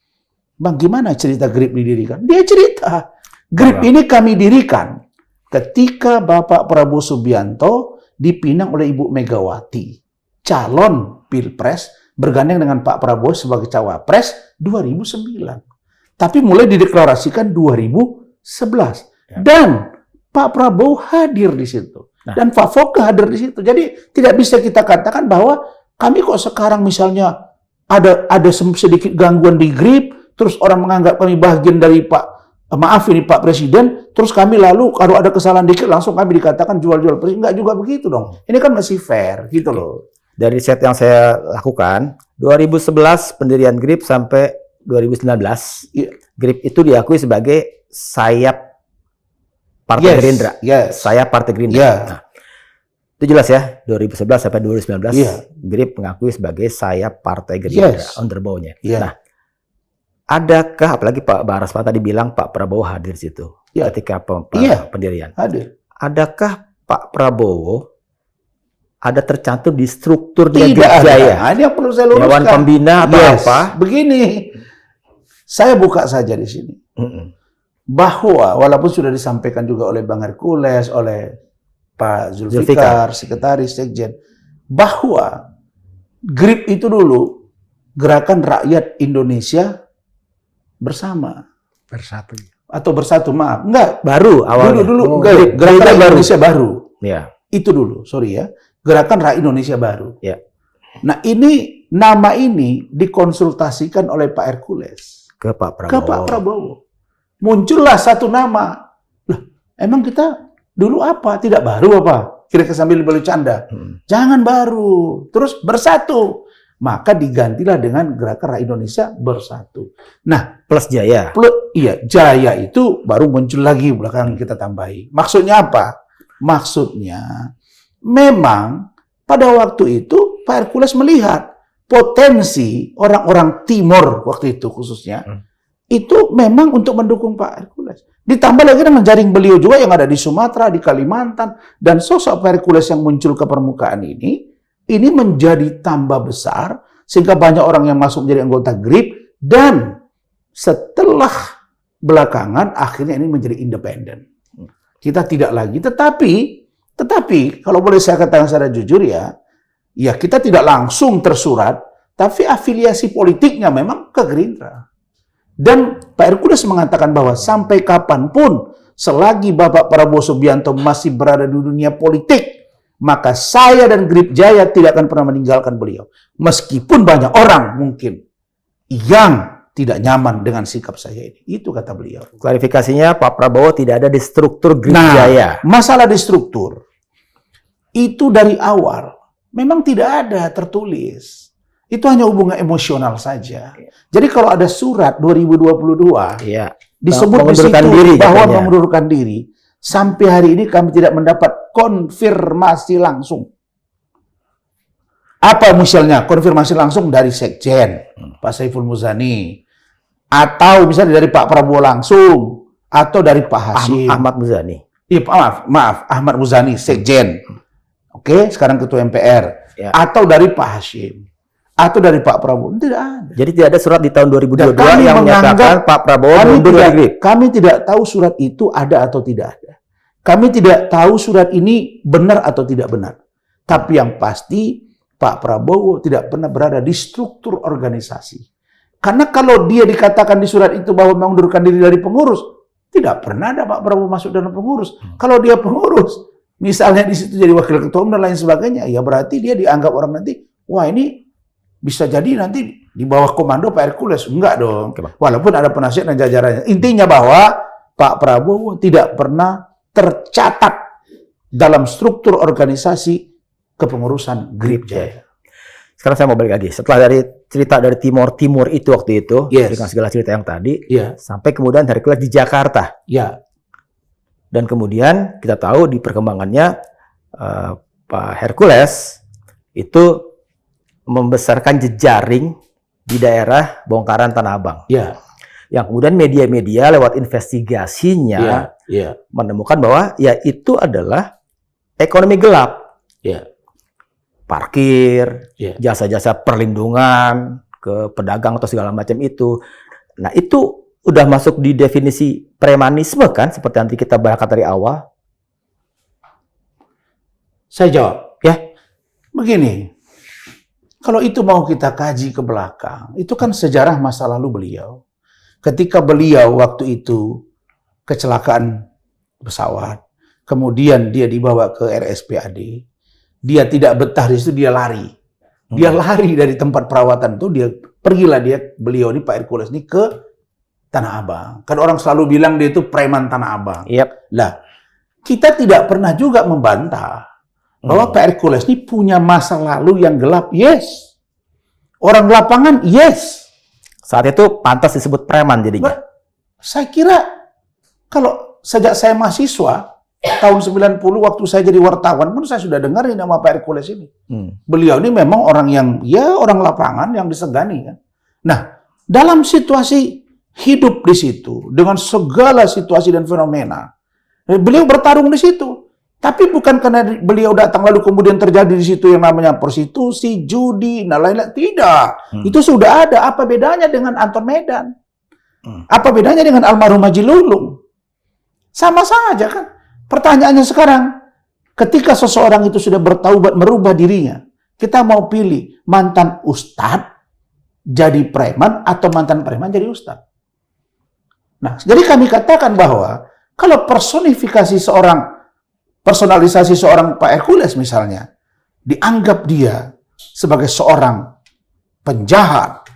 Bang, gimana cerita GRIP didirikan? Dia cerita, GRIP ini kami dirikan ketika Bapak Prabowo Subianto dipinang oleh Ibu Megawati, calon Pilpres bergandeng dengan Pak Prabowo sebagai cawapres 2009. Tapi mulai dideklarasikan 2011. Dan Pak Prabowo hadir di situ. Dan Pak Fokker hadir di situ. Jadi tidak bisa kita katakan bahwa kami kok sekarang misalnya ada sedikit gangguan di GRIP, terus orang menganggap kami bagian dari Pak Presiden, terus kami lalu kalau ada kesalahan dikit langsung kami dikatakan jual-jual presiden. Enggak juga begitu dong. Ini kan masih fair gitu loh. Dari riset yang saya lakukan, 2011 pendirian GRIP sampai 2019, GRIP itu diakui sebagai sayap Partai Gerindra. Sayap Partai Gerindra. Nah, itu jelas ya, 2011 sampai 2019, GRIP mengakui sebagai sayap Partai Gerindra, underbawnya. Nah, adakah, apalagi Pak Barasman tadi bilang Pak Prabowo hadir di situ ketika pendirian. Hadir. Adakah Pak Prabowo ada tercantum di strukturnya Tidak GRIP Jaya? ada. Ini yang perlu saya luruskan. Dewan Pembina atau apa? Begini, saya buka saja di sini. Bahwa walaupun sudah disampaikan juga oleh Bang Hercules, oleh Pak Zulfikar, Sekretaris Sekjen, bahwa GRIP itu dulu Gerakan Rakyat Indonesia Bersama. Bersatu, maaf. Enggak. Baru awalnya. Dulu Gerakan Rakyat Indonesia Baru. Ya. Itu dulu, sorry ya. Gerakan Rakyat Indonesia Baru. Ya. Nah, nama ini dikonsultasikan oleh Pak Hercules Ke Pak Prabowo. Muncullah satu nama. Loh, emang kita dulu apa? Tidak baru apa? Kira-kira sambil bercanda. Jangan baru. Terus bersatu. Maka digantilah dengan Gerakan Rakyat Indonesia Bersatu. Nah, plus Jaya. Jaya itu baru muncul lagi belakangan kita tambahi. Maksudnya apa? Maksudnya memang pada waktu itu Pak Hercules melihat potensi orang-orang Timur waktu itu khususnya itu memang untuk mendukung Pak Hercules. Ditambah lagi dengan jaring beliau juga yang ada di Sumatera, di Kalimantan, dan sosok Pak Hercules yang muncul ke permukaan ini menjadi tambah besar sehingga banyak orang yang masuk menjadi anggota GRIP, dan setelah belakangan akhirnya ini menjadi independen. Kita tidak lagi, tetapi kalau boleh saya katakan secara jujur ya kita tidak langsung tersurat, tapi afiliasi politiknya memang ke Gerindra. Dan Pak Hercules mengatakan bahwa sampai kapanpun selagi Bapak Prabowo Subianto masih berada di dunia politik, maka saya dan Grip Jaya tidak akan pernah meninggalkan beliau. Meskipun banyak orang mungkin yang tidak nyaman dengan sikap saya ini. Itu kata beliau. Klarifikasinya, Pak Prabowo tidak ada di struktur Grip Nah, Jaya. masalah di struktur itu dari awal memang tidak ada tertulis. Itu hanya hubungan emosional saja. Jadi kalau ada surat 2022 Iya. disebut di situ Mengundurkan diri bahwa katanya. mengundurkan diri, sampai hari ini kami tidak mendapat konfirmasi langsung. Apa misalnya konfirmasi langsung dari Sekjen Pak Saiful Muzani, atau misalnya dari Pak Prabowo langsung, atau dari Pak Hashim. Ahmad Muzani. Iya, maaf, Ahmad Muzani, Sekjen. Oke, sekarang Ketua MPR. Ya. Atau dari Pak Hashim. Atau dari Pak Prabowo. Tidak ada. Jadi tidak ada surat di tahun 2022 Kami yang menyatakan menganggap- Pak Prabowo mundur dari Grip. Kami tidak tahu surat itu ada atau tidak ada. Kami tidak tahu surat ini benar atau tidak benar. Tapi yang pasti Pak Prabowo tidak pernah berada di struktur organisasi. Karena kalau dia dikatakan di surat itu bahwa mengundurkan diri dari pengurus, tidak pernah ada Pak Prabowo masuk dalam pengurus. Kalau dia pengurus, misalnya di situ jadi wakil ketua umum dan lain sebagainya, ya berarti dia dianggap orang nanti, wah ini bisa jadi nanti di bawah komando Pak Hercules. Enggak dong. Walaupun ada penasihat dan jajarannya. Intinya bahwa Pak Prabowo tidak pernah tercatat dalam struktur organisasi kepengurusan Grip Jaya. Sekarang saya mau balik lagi. Setelah dari cerita dari Timur itu waktu itu, Yes. dengan segala cerita yang tadi, Ya, sampai kemudian Hercules di Jakarta. ya, Dan kemudian kita tahu di perkembangannya Pak Hercules itu membesarkan jejaring di daerah bongkaran Tanah Abang. ya, Yang kemudian media-media lewat investigasinya ya, ya, menemukan bahwa ya itu adalah ekonomi gelap. ya, Parkir, ya. jasa-jasa perlindungan ke pedagang atau segala macam itu. Nah, itu udah masuk di definisi premanisme kan, seperti nanti kita bahas dari awal. Saya jawab. Ya. Begini, kalau itu mau kita kaji ke belakang, itu kan sejarah masa lalu beliau. Ketika beliau waktu itu kecelakaan pesawat, kemudian dia dibawa ke RSPAD, dia tidak betah di situ, dia lari. Dia lari dari tempat perawatan itu, beliau ini Pak Hercules ini ke Tanah Abang. Kan orang selalu bilang dia itu preman Tanah Abang. Yep. Lah, kita tidak pernah juga membantah bahwa Pak Hercules ini punya masa lalu yang gelap. Yes. Orang lapangan, yes. Saat itu pantas disebut preman jadinya. Saya kira kalau sejak saya mahasiswa, tahun 90 waktu saya jadi wartawan pun saya sudah dengar nama Pak Hercules ini. Beliau ini memang orang yang, ya orang lapangan yang disegani kan. Nah, dalam situasi hidup di situ, dengan segala situasi dan fenomena, beliau bertarung di situ. Tapi bukan karena beliau datang lalu kemudian terjadi di situ yang namanya prostitusi, judi, dan lain-lain. Tidak. Itu sudah ada. Apa bedanya dengan Anton Medan? Apa bedanya dengan almarhum Haji Lulung? Sama saja kan. Pertanyaannya sekarang, ketika seseorang itu sudah bertaubat merubah dirinya, kita mau pilih mantan ustadz jadi preman atau mantan preman jadi ustadz. Nah, jadi kami katakan bahwa kalau personalisasi seorang Pak Hercules misalnya, dianggap dia sebagai seorang penjahat,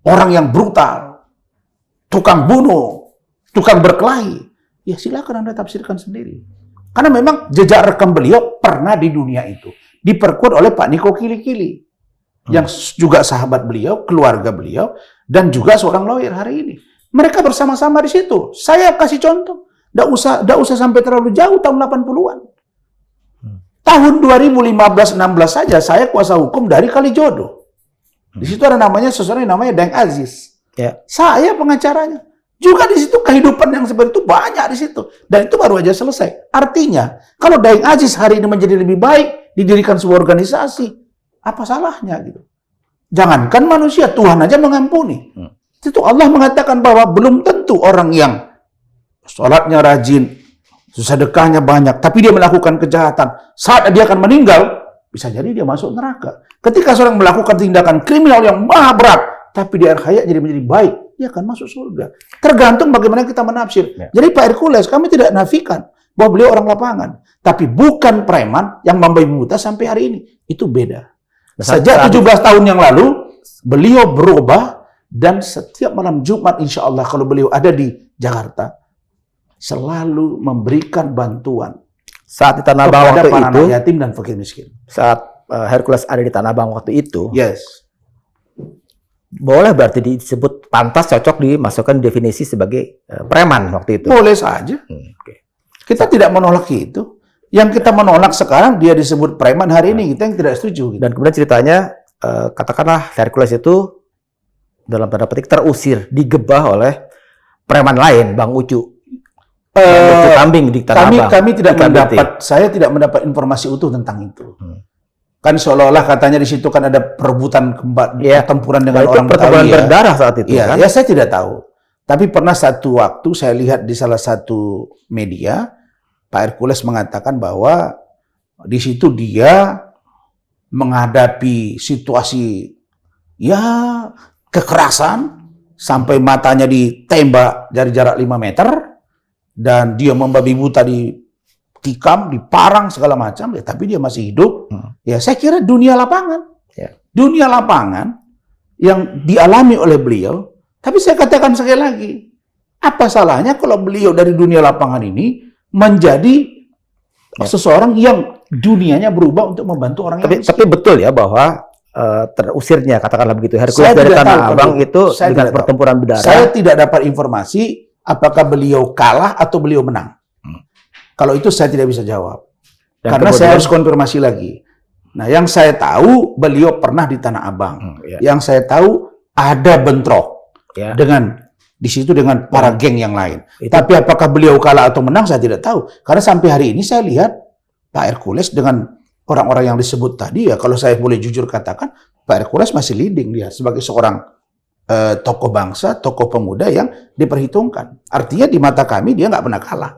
orang yang brutal, tukang bunuh, tukang berkelahi, ya silakan Anda tafsirkan sendiri. Karena memang jejak rekam beliau pernah di dunia itu. Diperkuat oleh Pak Niko Kili-Kili, yang juga sahabat beliau, keluarga beliau, dan juga seorang lawyer hari ini. Mereka bersama-sama di situ. Saya kasih contoh. Nggak usah sampai terlalu jauh tahun 80-an. Tahun 2015-16 saja saya kuasa hukum dari Kalijodo. Di situ ada namanya seseorang yang namanya Daeng Aziz. Ya. Saya pengacaranya. Juga di situ kehidupan yang seperti itu banyak di situ. Dan itu baru aja selesai. Artinya, kalau Daeng Aziz hari ini menjadi lebih baik, didirikan sebuah organisasi, apa salahnya gitu? Jangankan manusia, Tuhan aja mengampuni. Itu Allah mengatakan bahwa belum tentu orang yang sholatnya rajin, sedekahnya banyak, tapi dia melakukan kejahatan, saat dia akan meninggal, bisa jadi dia masuk neraka. Ketika seorang melakukan tindakan kriminal yang maha berat, tapi di akhir hayat jadi menjadi baik, dia akan masuk surga. Tergantung bagaimana kita menafsir. Ya. Jadi Pak Hercules, kami tidak nafikan bahwa beliau orang lapangan. Tapi bukan preman yang membabi buta sampai hari ini. Itu beda. Sejak 17 tahun yang lalu, beliau berubah dan setiap malam Jumat insya Allah kalau beliau ada di Jakarta, selalu memberikan bantuan Saat di Tanah Abang kepada waktu para itu, anak yatim dan fakir miskin. saat Hercules ada di Tanah Abang waktu itu, Yes. boleh berarti disebut pantas cocok dimasukkan definisi sebagai preman waktu itu. Boleh saja. Oke. Kita tidak menolak itu. Yang kita menolak sekarang dia disebut preman hari ini, kita yang tidak setuju. Gitu. Dan kemudian ceritanya, katakanlah Hercules itu dalam tanda petik terusir, digebah oleh preman lain, Bang Ucu. Bang Ucu Kambing di Tanah Abang. Kami tidak di KBT. mendapat, saya tidak mendapat informasi utuh tentang itu. Kan seolah-olah katanya di situ kan ada perebutan Iya. pertempuran Nah, dengan itu orang pertempuran Betawi. berdarah saat itu, Iya, kan? ya saya tidak tahu. Tapi pernah satu waktu saya lihat di salah satu media, Pak Hercules mengatakan bahwa di situ dia menghadapi situasi ya kekerasan sampai matanya ditembak dari jarak 5 meter dan dia membabi buta ditikam, diparang segala macam, ya, tapi dia masih hidup. Ya saya kira dunia lapangan. Ya. Dunia lapangan yang dialami oleh beliau. Tapi saya katakan sekali lagi, apa salahnya kalau beliau dari dunia lapangan ini menjadi seseorang yang dunianya berubah untuk membantu orang yang Tapi betul ya bahwa terusirnya, katakanlah begitu, Hercules Saya dari tidak Tanah tahu Abang kalau- itu saya dengan tidak pertempuran berdarah. Saya tidak dapat informasi apakah beliau kalah atau beliau menang. Kalau itu saya tidak bisa jawab. Dan Karena saya kemudian- harus konfirmasi lagi. Nah, yang saya tahu beliau pernah di Tanah Abang. Ya. Yang saya tahu ada bentrok Ya. dengan di situ dengan para geng yang lain. Itu- Tapi apakah beliau kalah atau menang saya tidak tahu. Karena sampai hari ini saya lihat Pak Hercules dengan orang-orang yang disebut tadi, ya kalau saya boleh jujur katakan, Pak Hercules masih leading dia sebagai seorang tokoh bangsa, tokoh pemuda yang diperhitungkan. Artinya di mata kami dia nggak pernah kalah.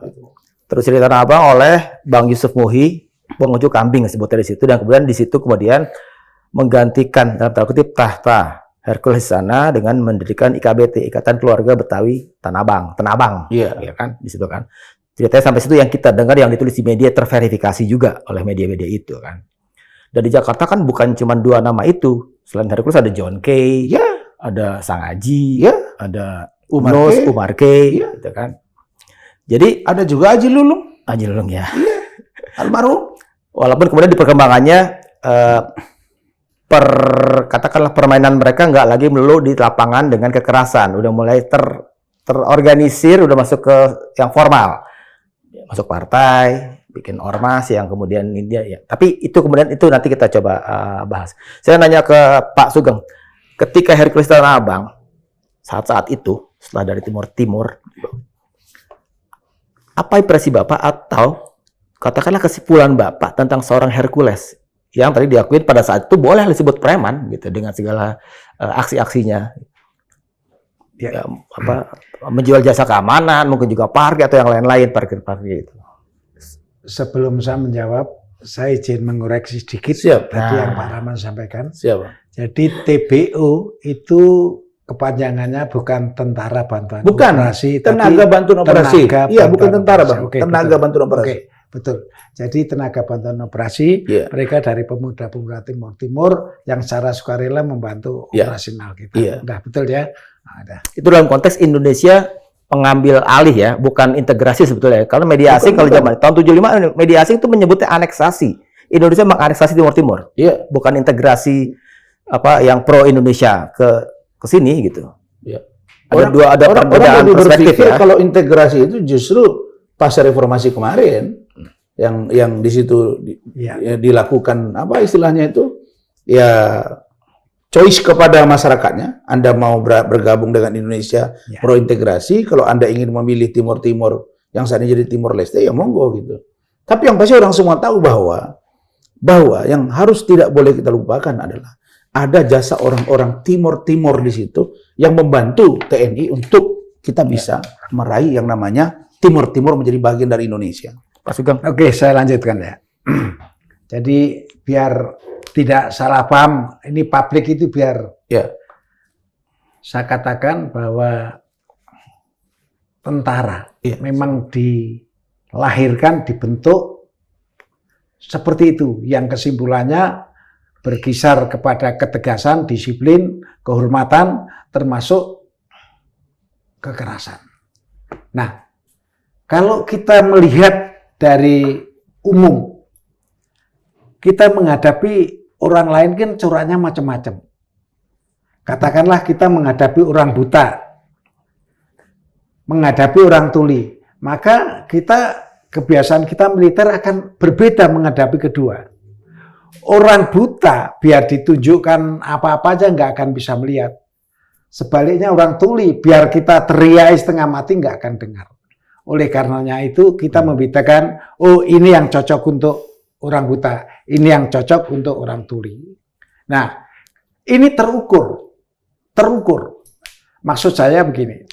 Terus di Tanah Abang oleh Bang Yusuf Muhi, Bang Ucu Kambing sebutnya di situ, dan kemudian di situ kemudian menggantikan dalam tanda kutip tahta Hercules sana dengan mendirikan IKBT, Ikatan Keluarga Betawi Tanah Abang, Iya. ya kan, di situ kan. Ceritanya sampai situ yang kita dengar, yang ditulis di media terverifikasi juga oleh media-media itu kan. Dan di Jakarta kan bukan cuma 2 nama itu, selain Hercules ada John Kay, Ya, ada Sang Aji, ya, ada Umar Nus, Kay. Umar Kay, Iya. gitu kan. Jadi ada juga Haji Lulung, Haji Lulung ya. almarhum. Walaupun kemudian di perkembangannya katakanlah permainan mereka nggak lagi melulu di lapangan dengan kekerasan, udah mulai terorganisir, udah masuk ke yang formal, masuk partai, bikin ormas yang kemudian ini ya. Tapi itu kemudian itu nanti kita coba bahas. Saya nanya ke Pak Sugeng, ketika Hercules Tanah Abang saat-saat itu setelah dari Timur, apa impresi Bapak atau katakanlah kesimpulan Bapak tentang seorang Hercules yang tadi diakuin pada saat itu boleh disebut preman gitu dengan segala aksi-aksinya, ya, apa menjual jasa keamanan, mungkin juga parkir atau yang lain-lain parkir itu. Sebelum saya menjawab, saya izin mengoreksi sedikit Siap. tadi Nah. yang Pak Rahman sampaikan. Siapa? Jadi TBO itu kepanjangannya bukan Tentara Bantuan Bukan, Operasi, Tenaga Bantuan Operasi. Tenaga Iya, bukan Bantuan tentara, Operasi. Bang. Oke, Tenaga betul. Bantuan Operasi. Oke, betul. Jadi Tenaga Bantuan Operasi, Iya. mereka dari pemuda-pemuda Timur yang secara sukarela membantu Iya. operasional kita. Iya. Udah betul ya? Nah, udah. Itu dalam konteks Indonesia pengambil alih ya, bukan integrasi sebetulnya. Kalau media asing kalau Bukan. zaman tahun 75 media asing itu menyebutnya aneksasi. Indonesia menganeksasi Timur, Iya. bukan integrasi apa yang pro Indonesia ke sini gitu. Iya. Ada perbedaan lebih perspektif berpikir ya. kalau integrasi itu justru pasca reformasi kemarin yang di situ Iya. ya, dilakukan apa istilahnya itu ya choice kepada masyarakatnya. Anda mau bergabung dengan Indonesia Ya. pro integrasi, kalau Anda ingin memilih Timur yang saat ini jadi Timor Leste ya monggo gitu. Tapi yang pasti orang semua tahu bahwa yang harus tidak boleh kita lupakan adalah ada jasa orang-orang Timor di situ yang membantu TNI untuk kita bisa meraih yang namanya Timur menjadi bagian dari Indonesia. Pak Sugeng. Oke, saya lanjutkan ya. Jadi biar tidak salah paham, ini publik itu biar Ya, saya katakan bahwa tentara memang dilahirkan, dibentuk seperti itu, yang kesimpulannya berkisar kepada ketegasan, disiplin, kehormatan, termasuk kekerasan. Nah, kalau kita melihat dari umum, kita menghadapi orang lain kan coraknya macam-macam. Katakanlah kita menghadapi orang buta, menghadapi orang tuli, maka kebiasaan kita militer akan berbeda menghadapi kedua. Orang buta biar ditunjukkan apa-apa aja nggak akan bisa melihat. Sebaliknya orang tuli biar kita teriak setengah mati nggak akan dengar. Oleh karenanya itu kita membedakan, oh ini yang cocok untuk orang buta, ini yang cocok untuk orang tuli. Nah, ini terukur. Maksud saya begini,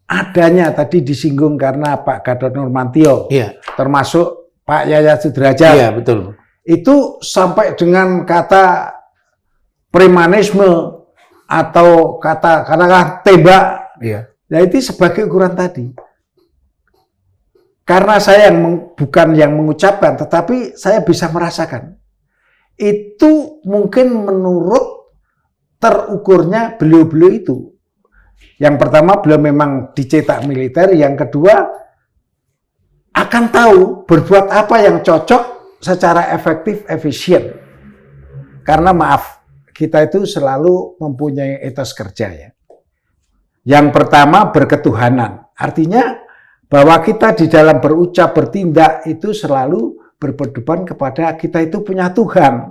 adanya tadi disinggung karena Pak Gatot Nurmantio, termasuk Pak Yayat Sudrajat, betul. Itu sampai dengan kata premanisme atau katakanlah tembak, ya itu sebagai ukuran tadi. Karena saya bukan yang mengucapkan, tetapi saya bisa merasakan. Itu mungkin menurut terukurnya beliau-beliau itu. Yang pertama, beliau memang dicetak militer. Yang kedua, akan tahu berbuat apa yang cocok secara efektif, efisien. Karena maaf, kita itu selalu mempunyai etos kerja ya. Yang pertama, berketuhanan. Artinya bahwa kita di dalam berucap, bertindak itu selalu berpedoman kepada kita itu punya Tuhan.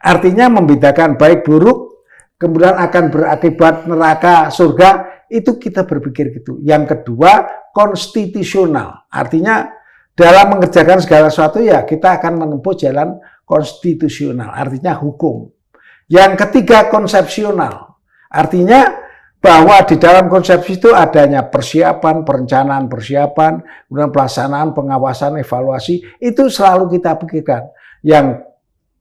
Artinya membedakan baik buruk, kemudian akan berakibat neraka, surga, itu kita berpikir gitu. Yang kedua, konstitusional. Artinya dalam mengerjakan segala sesuatu ya kita akan menempuh jalan konstitusional, artinya hukum. Yang ketiga, konsepsional. Artinya bahwa di dalam konsepsi itu adanya persiapan, perencanaan, kemudian pelaksanaan, pengawasan, evaluasi, itu selalu kita pikirkan. Yang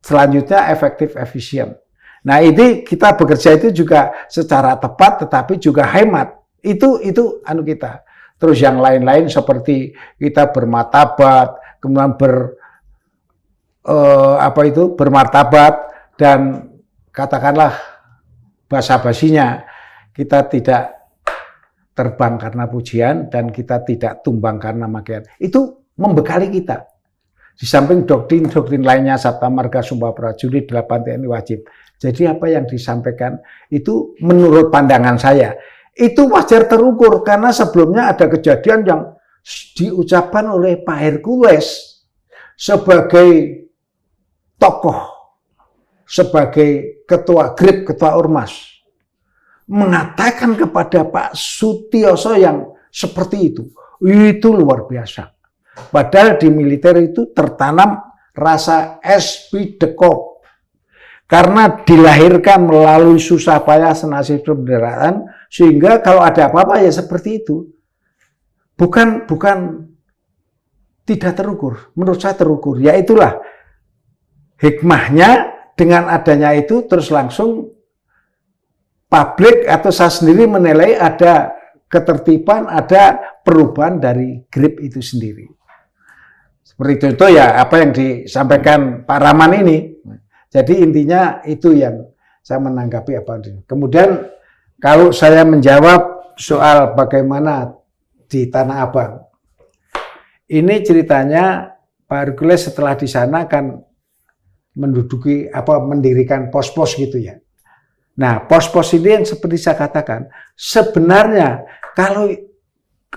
selanjutnya efektif, efisien. Nah, ini kita bekerja itu juga secara tepat, tetapi juga hemat. Itu kita. Terus yang lain-lain seperti kita bermartabat, kemudian bermartabat dan katakanlah basa-basinya, kita tidak terbang karena pujian dan kita tidak tumbang karena makian. Itu membekali kita. Di samping doktrin lainnya, Sabta Marga, Sumpah Prajurit, 8 TNI wajib. Jadi apa yang disampaikan itu menurut pandangan saya, itu wajar terukur karena sebelumnya ada kejadian yang diucapkan oleh Pak Hercules sebagai tokoh, sebagai ketua GRIP, ketua Ormas, mengatakan kepada Pak Sutioso yang seperti itu luar biasa. Padahal di militer itu tertanam rasa espidekop. Karena dilahirkan melalui susah payah senasib penderitaan, sehingga kalau ada apa-apa ya seperti itu. Bukan tidak terukur. Menurut saya terukur. Ya itulah hikmahnya dengan adanya itu terus langsung publik atau saya sendiri menilai ada ketertiban, ada perubahan dari GRIP itu sendiri. Seperti itu ya apa yang disampaikan Pak Rahman ini. Jadi intinya itu yang saya menanggapi apa ini. Kemudian kalau saya menjawab soal bagaimana di Tanah Abang, ini ceritanya Pak Hercules setelah di sana kan mendirikan pos-pos gitu ya. Nah, pos-pos ini yang seperti saya katakan, sebenarnya kalau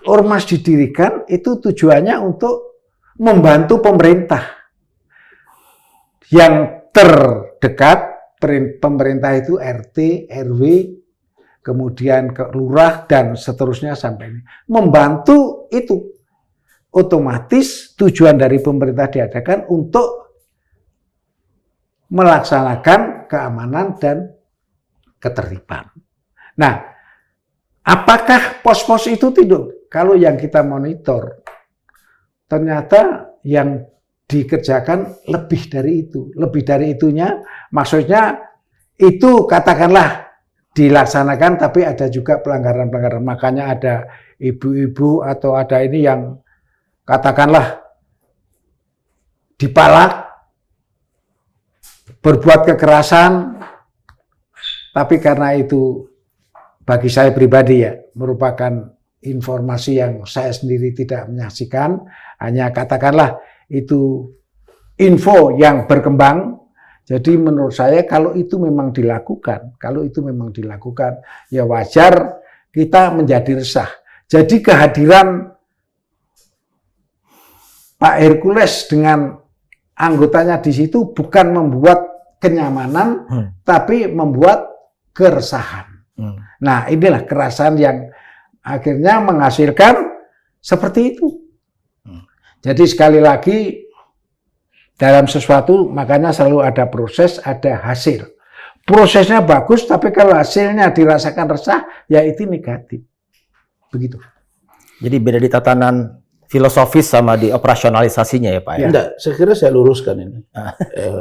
ormas didirikan itu tujuannya untuk membantu pemerintah yang terdekat. Pemerintah itu RT, RW, kemudian ke lurah dan seterusnya sampai ini. Membantu itu. Otomatis tujuan dari pemerintah diadakan untuk melaksanakan keamanan dan ketertiban. Nah, apakah pos-pos itu tidur? Kalau yang kita monitor, ternyata yang dikerjakan lebih dari itu. Lebih dari itunya, maksudnya itu katakanlah dilaksanakan, tapi ada juga pelanggaran-pelanggaran. Makanya ada ibu-ibu atau ada ini yang katakanlah dipalak, berbuat kekerasan, tapi karena itu bagi saya pribadi ya merupakan informasi yang saya sendiri tidak menyaksikan, hanya katakanlah itu info yang berkembang. Jadi menurut saya kalau itu memang dilakukan, ya wajar kita menjadi resah. Jadi kehadiran Pak Hercules dengan anggotanya di situ bukan membuat kenyamanan, tapi membuat keresahan. Nah, inilah keresahan yang akhirnya menghasilkan seperti itu. Jadi sekali lagi dalam sesuatu makanya selalu ada proses, ada hasil. Prosesnya bagus, tapi kalau hasilnya dirasakan resah, ya itu negatif. Begitu. Jadi beda di tatanan filosofis sama di operasionalisasinya ya Pak ya? Enggak, saya kira saya luruskan ini.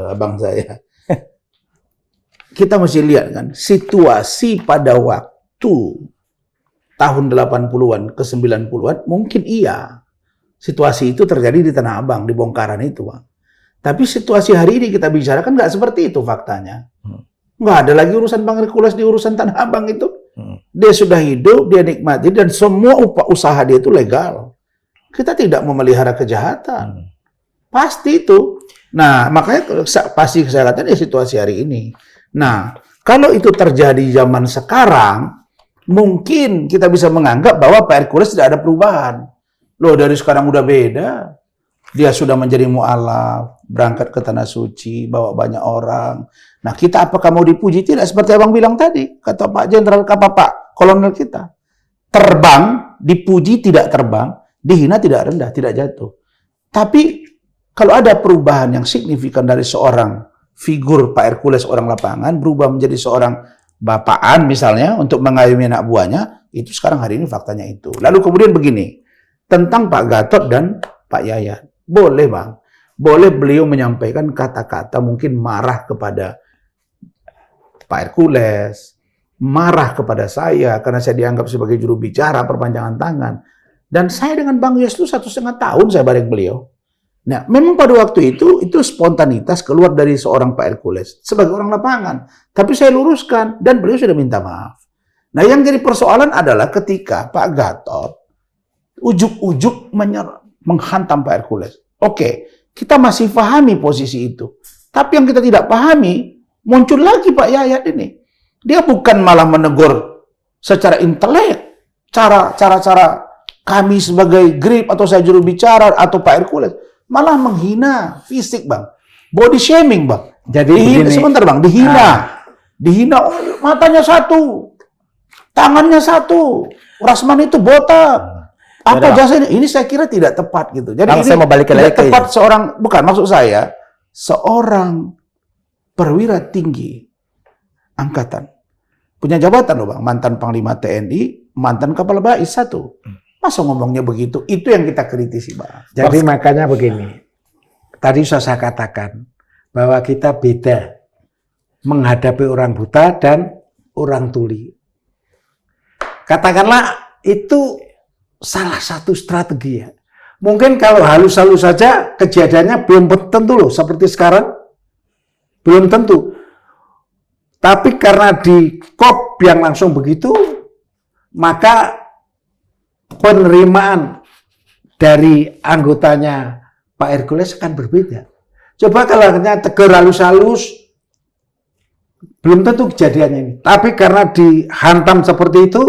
Abang saya. Kita mesti lihat kan, situasi pada waktu tahun 80-an ke 90-an, mungkin iya. Situasi itu terjadi di Tanah Abang, di bongkaran itu, Bang. Tapi situasi hari ini kita bicarakan nggak seperti itu faktanya. Nggak ada lagi urusan Bang Hercules di urusan Tanah Abang itu. Dia sudah hidup, dia nikmati, dan semua usaha dia itu legal. Kita tidak memelihara kejahatan. Pasti itu. Nah, makanya pasti saya katakan ya situasi hari ini. Nah, kalau itu terjadi zaman sekarang, mungkin kita bisa menganggap bahwa Pak Hercules tidak ada perubahan. Loh, dari sekarang udah beda. Dia sudah menjadi mu'alaf, berangkat ke Tanah Suci, bawa banyak orang. Nah, kita apakah mau dipuji? Tidak, seperti Abang bilang tadi, kata Pak Jenderal, kata Pak Kolonel kita. Terbang, dipuji tidak terbang, dihina tidak rendah, tidak jatuh. Tapi, kalau ada perubahan yang signifikan dari seorang figur Pak Hercules, orang lapangan, berubah menjadi seorang bapaan misalnya, untuk mengayomi anak buahnya, itu sekarang hari ini faktanya itu. Lalu kemudian begini, tentang Pak Gatot dan Pak Yayat. Boleh Bang, boleh beliau menyampaikan kata-kata mungkin marah kepada Pak Hercules, marah kepada saya karena saya dianggap sebagai juru bicara perpanjangan tangan. Dan saya dengan Bang Yos itu 1,5 tahun saya bareng beliau. Nah, memang pada waktu itu spontanitas keluar dari seorang Pak Hercules sebagai orang lapangan. Tapi saya luruskan dan beliau sudah minta maaf. Nah, yang jadi persoalan adalah ketika Pak Gatot ujuk-ujuk menghantam Pak Hercules. Oke, kita masih pahami posisi itu. Tapi yang kita tidak pahami, muncul lagi Pak Yayat ini. Dia bukan malah menegur secara intelek, cara kami sebagai grip atau saya juru bicara atau Pak Hercules, malah menghina fisik Bang. Body shaming Bang. Jadi dihina, begini, sebentar Bang, dihina, oh, matanya satu, tangannya satu, Rasman itu botak. Apa jasa ini? Ini saya kira tidak tepat gitu. Jadi ini saya mau balik tidak tepat seorang, bukan maksud saya, seorang perwira tinggi angkatan punya jabatan loh Bang, mantan Panglima TNI, mantan Kepala BAIS 1. Masa ngomongnya begitu? Itu yang kita kritisi Bang. Jadi makanya begini, tadi sudah saya katakan bahwa kita beda menghadapi orang buta dan orang tuli. Katakanlah itu salah satu strategi ya. Mungkin kalau halus-halus saja kejadiannya belum tentu loh seperti sekarang. Belum tentu. Tapi karena di kop yang langsung begitu, maka penerimaan dari anggotanya Pak Hercules akan berbeda. Coba kalau hanya tegur halus-halus, belum tentu kejadiannya ini. Tapi karena dihantam seperti itu,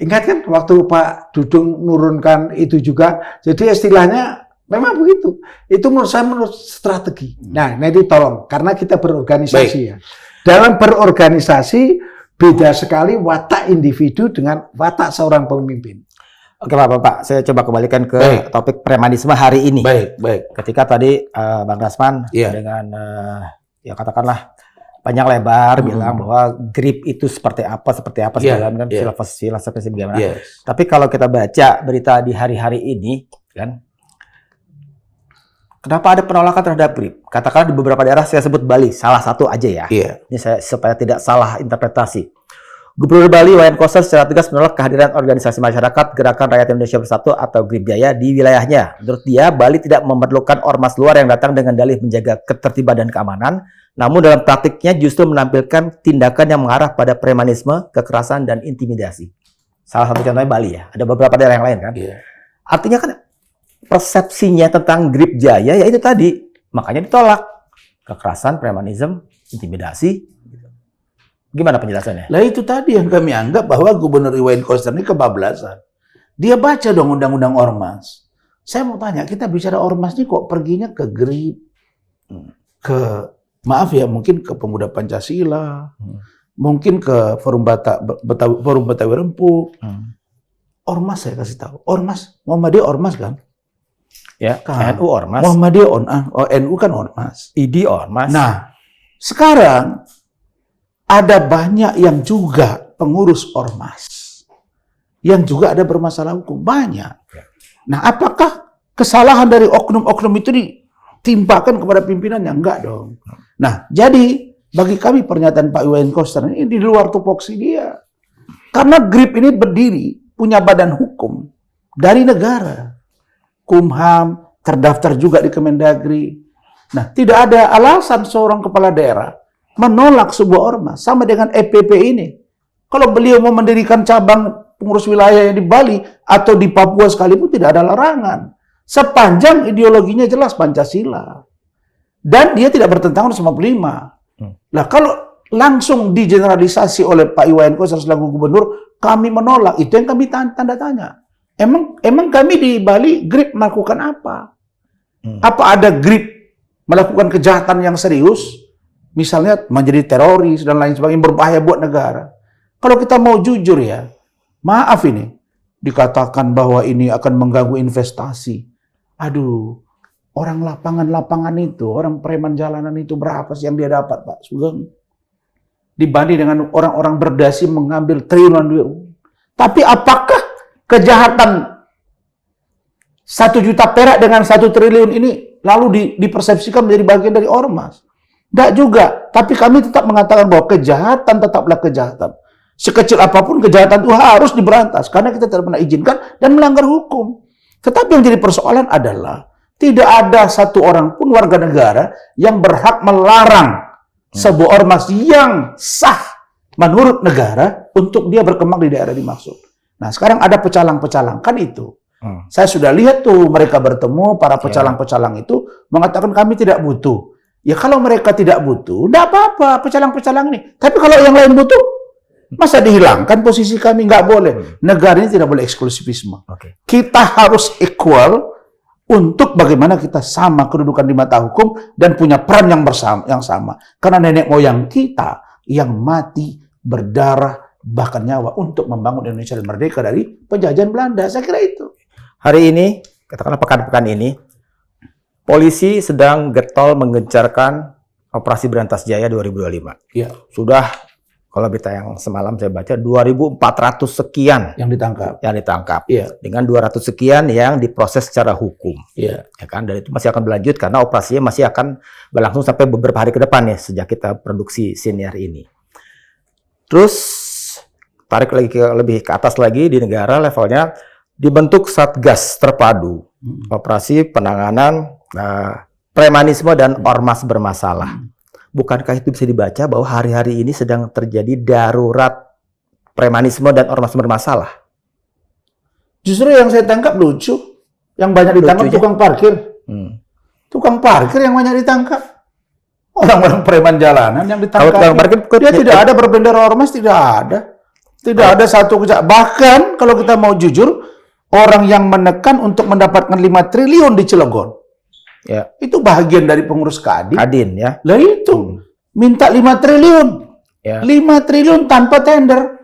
ingat kan waktu Pak Dudung nurunkan itu juga, jadi istilahnya memang begitu. Itu menurut saya strategi. Nah, nanti tolong, karena kita berorganisasi ya. Dalam berorganisasi, beda sekali watak individu dengan watak seorang pemimpin. Oke Pak, saya coba kembalikan ke topik premanisme hari ini. Baik. Ketika tadi Bang Rasman dengan ya katakanlah panjang lebar bilang bahwa grip itu seperti apa segala filosofi bagaimana. Tapi kalau kita baca berita di hari-hari ini kan, Kenapa ada penolakan terhadap GRIP? Katakanlah di beberapa daerah, saya sebut Bali, salah satu aja ya. Iya. Ini saya supaya tidak salah interpretasi. Gubernur Bali Wayan Koster secara tegas menolak kehadiran organisasi masyarakat Gerakan Rakyat Indonesia Bersatu atau GRIP Jaya di wilayahnya. Menurut dia, Bali tidak memerlukan ormas luar yang datang dengan dalih menjaga ketertiban dan keamanan, namun dalam praktiknya justru menampilkan tindakan yang mengarah pada premanisme, kekerasan, dan intimidasi. Salah satu contohnya Bali ya. Ada beberapa daerah yang lain kan. Iya. Artinya kan persepsinya tentang GRIP Jaya ya itu tadi, makanya ditolak. Kekerasan, premanisme, intimidasi. Gimana penjelasannya? Lah itu tadi yang kami anggap bahwa Gubernur Wayan Koster ini kebablasan. Dia baca dong undang-undang ormas. Saya mau tanya, kita bicara ormas ini kok perginya ke GRIP, ke maaf ya mungkin ke Pemuda Pancasila, mungkin ke Forum Betawi Rempuk. Ormas saya kasih tahu. Ormas, Muhammadiyah ormas kan? Ya, Kan. NU ormas, Muhammadiyah NU kan ormas. ID ormas. Nah, sekarang ada banyak yang juga pengurus ormas. Yang juga ada bermasalah hukum. Banyak. Nah, apakah kesalahan dari oknum-oknum itu ditimpakan kepada pimpinannya? Enggak dong. Nah, jadi bagi kami pernyataan Pak Wayan Koster ini di luar tupoksi dia. Karena GRIP ini berdiri, punya badan hukum dari negara. Kumham, terdaftar juga di Kemendagri. Nah, tidak ada alasan seorang kepala daerah menolak sebuah ormas. Sama dengan EPP ini. Kalau beliau mau mendirikan cabang pengurus wilayah yang di Bali atau di Papua sekalipun tidak ada larangan. Sepanjang ideologinya jelas Pancasila. Dan dia tidak bertentangan sama 45. Nah, kalau langsung digeneralisasi oleh Pak Wayan Koster selaku gubernur, kami menolak. Itu yang kami tanda tanya. Emang kami di Bali GRIP melakukan apa? Apa ada GRIP melakukan kejahatan yang serius? Misalnya menjadi teroris dan lain sebagainya, berbahaya buat negara. Kalau kita mau jujur ya, maaf ini, dikatakan bahwa ini akan mengganggu investasi. Aduh, orang lapangan-lapangan itu, orang preman jalanan itu berapa sih yang dia dapat, Pak Sugeng? Dibanding dengan orang-orang berdasi mengambil triliunan duit. Tapi apakah kejahatan 1 juta perak dengan 1 triliun ini lalu dipersepsikan menjadi bagian dari ormas? Tidak juga. Tapi kami tetap mengatakan bahwa kejahatan tetaplah kejahatan. Sekecil apapun kejahatan itu harus diberantas. Karena kita tidak pernah izinkan dan melanggar hukum. Tetapi yang jadi persoalan adalah tidak ada satu orang pun warga negara yang berhak melarang sebuah ormas yang sah menurut negara untuk dia berkembang di daerah dimaksud. Nah, sekarang ada pecalang-pecalang. Kan itu. Saya sudah lihat tuh mereka bertemu, para pecalang-pecalang itu mengatakan kami tidak butuh. Ya kalau mereka tidak butuh, tidak apa-apa pecalang-pecalang ini. Tapi kalau yang lain butuh, masa dihilangkan posisi kami? Nggak boleh. Negara ini tidak boleh eksklusivisme. Kita harus equal untuk bagaimana kita sama kedudukan di mata hukum dan punya peran yang sama. Karena nenek moyang kita yang mati berdarah bahkan nyawa untuk membangun Indonesia yang merdeka dari penjajahan Belanda. Saya kira itu. Hari ini, katakanlah pekan-pekan ini, polisi sedang getol menggencarkan Operasi Berantas Jaya 2025. Ya. Sudah, kalau berita yang semalam saya baca, 2.400 sekian yang ditangkap. Ya. Dengan 200 sekian yang diproses secara hukum. Ya. Ya kan? Dan itu masih akan berlanjut karena operasinya masih akan berlangsung sampai beberapa hari ke depan ya, sejak kita produksi siniar ini. Terus, tarik lagi lebih ke atas lagi di negara levelnya, dibentuk Satgas Terpadu Operasi Penanganan Premanisme dan Ormas Bermasalah. Bukankah itu bisa dibaca bahwa hari-hari ini sedang terjadi darurat premanisme dan ormas bermasalah? Justru yang saya tangkap lucu. Yang banyak ditangkap Lucunya? tukang parkir. Tukang parkir yang banyak ditangkap. Orang-orang preman jalanan yang ditangkap. Kalau tukang parkir, dia tidak ada berbendera ormas, tidak ada. Tidak ada satu kejahatan. Bahkan kalau kita mau jujur, orang yang menekan untuk mendapatkan 5 triliun di Cilegon. Ya. Itu bagian dari pengurus Kadin ya. Lah itu. Minta 5 triliun. Ya. 5 triliun tanpa tender.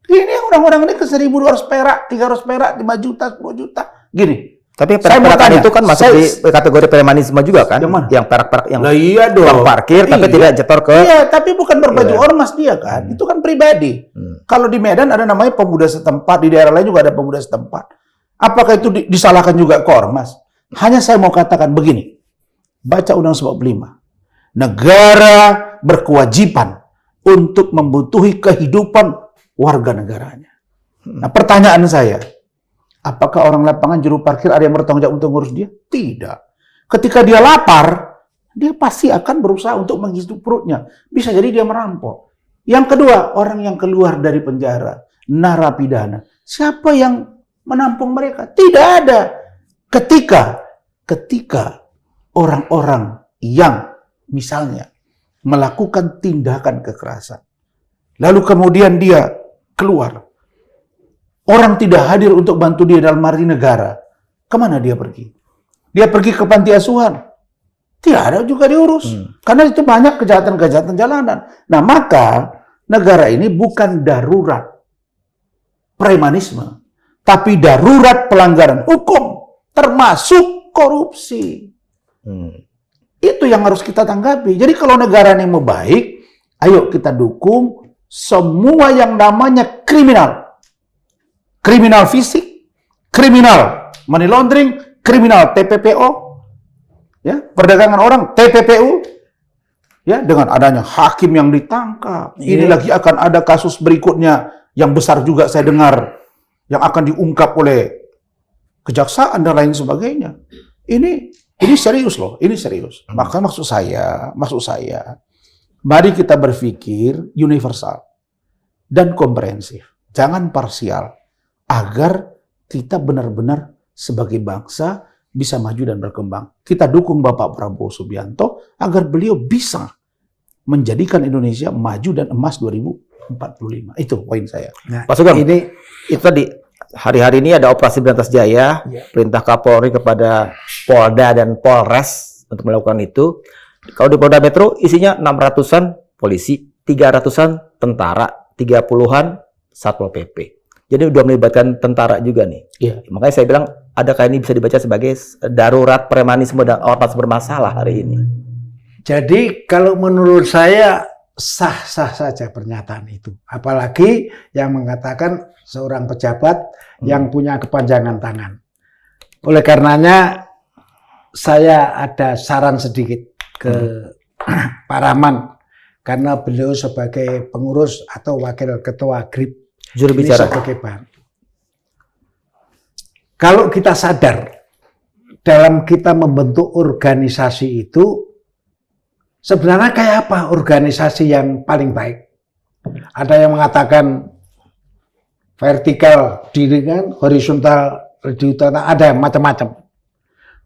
Ini orang-orang ini ke 1.200 perak, 300 perak, 5 juta, 10 juta. Gini. Tapi Saya mau perak tanya, itu kan masuk di kategori premanisme juga kan? Yang mana? Yang perak-perak yang Lah iya dong. tukang parkir tapi Iya. tidak nyetor ke... Iya, tapi bukan berbaju Iya. ormas dia kan. Itu kan pribadi. Kalau di Medan ada namanya pemuda setempat, di daerah lain juga ada pemuda setempat. Apakah itu disalahkan juga ke ormas? Hanya saya mau katakan begini. Baca Undang-Undang 45. Negara berkewajiban untuk membutuhi kehidupan warga negaranya. Nah, pertanyaan saya, apakah orang lapangan juru parkir ada yang bertanggung jawab untuk ngurus dia? Tidak. Ketika dia lapar, dia pasti akan berusaha untuk menghidup perutnya. Bisa jadi dia merampok. Yang kedua, orang yang keluar dari penjara, narapidana. Siapa yang menampung mereka? Tidak ada. Ketika orang-orang yang misalnya melakukan tindakan kekerasan, lalu kemudian dia keluar, orang tidak hadir untuk bantu dia dalam arti negara, kemana dia pergi? Dia pergi ke panti asuhan. Tidak ada juga diurus. Karena itu banyak kejahatan-kejahatan jalanan. Nah, maka negara ini bukan darurat premanisme, tapi darurat pelanggaran hukum, termasuk korupsi. Itu yang harus kita tanggapi. Jadi kalau negara ini mau baik, ayo kita dukung semua yang namanya kriminal. Kriminal fisik, kriminal money laundering, kriminal TPPO, ya, perdagangan orang, TPPU, ya, dengan adanya hakim yang ditangkap. Ini lagi akan ada kasus berikutnya yang besar juga saya dengar, yang akan diungkap oleh kejaksaan dan lain sebagainya. Ini serius loh, ini serius. Maka maksud saya, mari kita berpikir universal dan komprehensif. Jangan parsial, agar kita benar-benar sebagai bangsa bisa maju dan berkembang. Kita dukung Bapak Prabowo Subianto agar beliau bisa menjadikan Indonesia maju dan emas 2045. Itu poin saya. Pak Sugeng, itu tadi hari-hari ini ada Operasi Berantas Jaya, perintah Kapolri kepada Polda dan Polres untuk melakukan itu. Kalau di Polda Metro isinya 600-an polisi, 300-an tentara, 30-an Satpol PP. Jadi udah melibatkan tentara juga nih. Makanya saya bilang, adakah ini bisa dibaca sebagai darurat premanisme dan ormas bermasalah hari ini? Jadi kalau menurut saya sah-sah saja pernyataan itu. Apalagi yang mengatakan seorang pejabat yang punya kepanjangan tangan. Oleh karenanya saya ada saran sedikit ke Pak Rahman, karena beliau sebagai pengurus atau wakil ketua GRIP, juru bicara. Kalau kita sadar dalam kita membentuk organisasi itu, sebenarnya kayak apa organisasi yang paling baik? Ada yang mengatakan vertikal diri kan, horizontal ada macam-macam.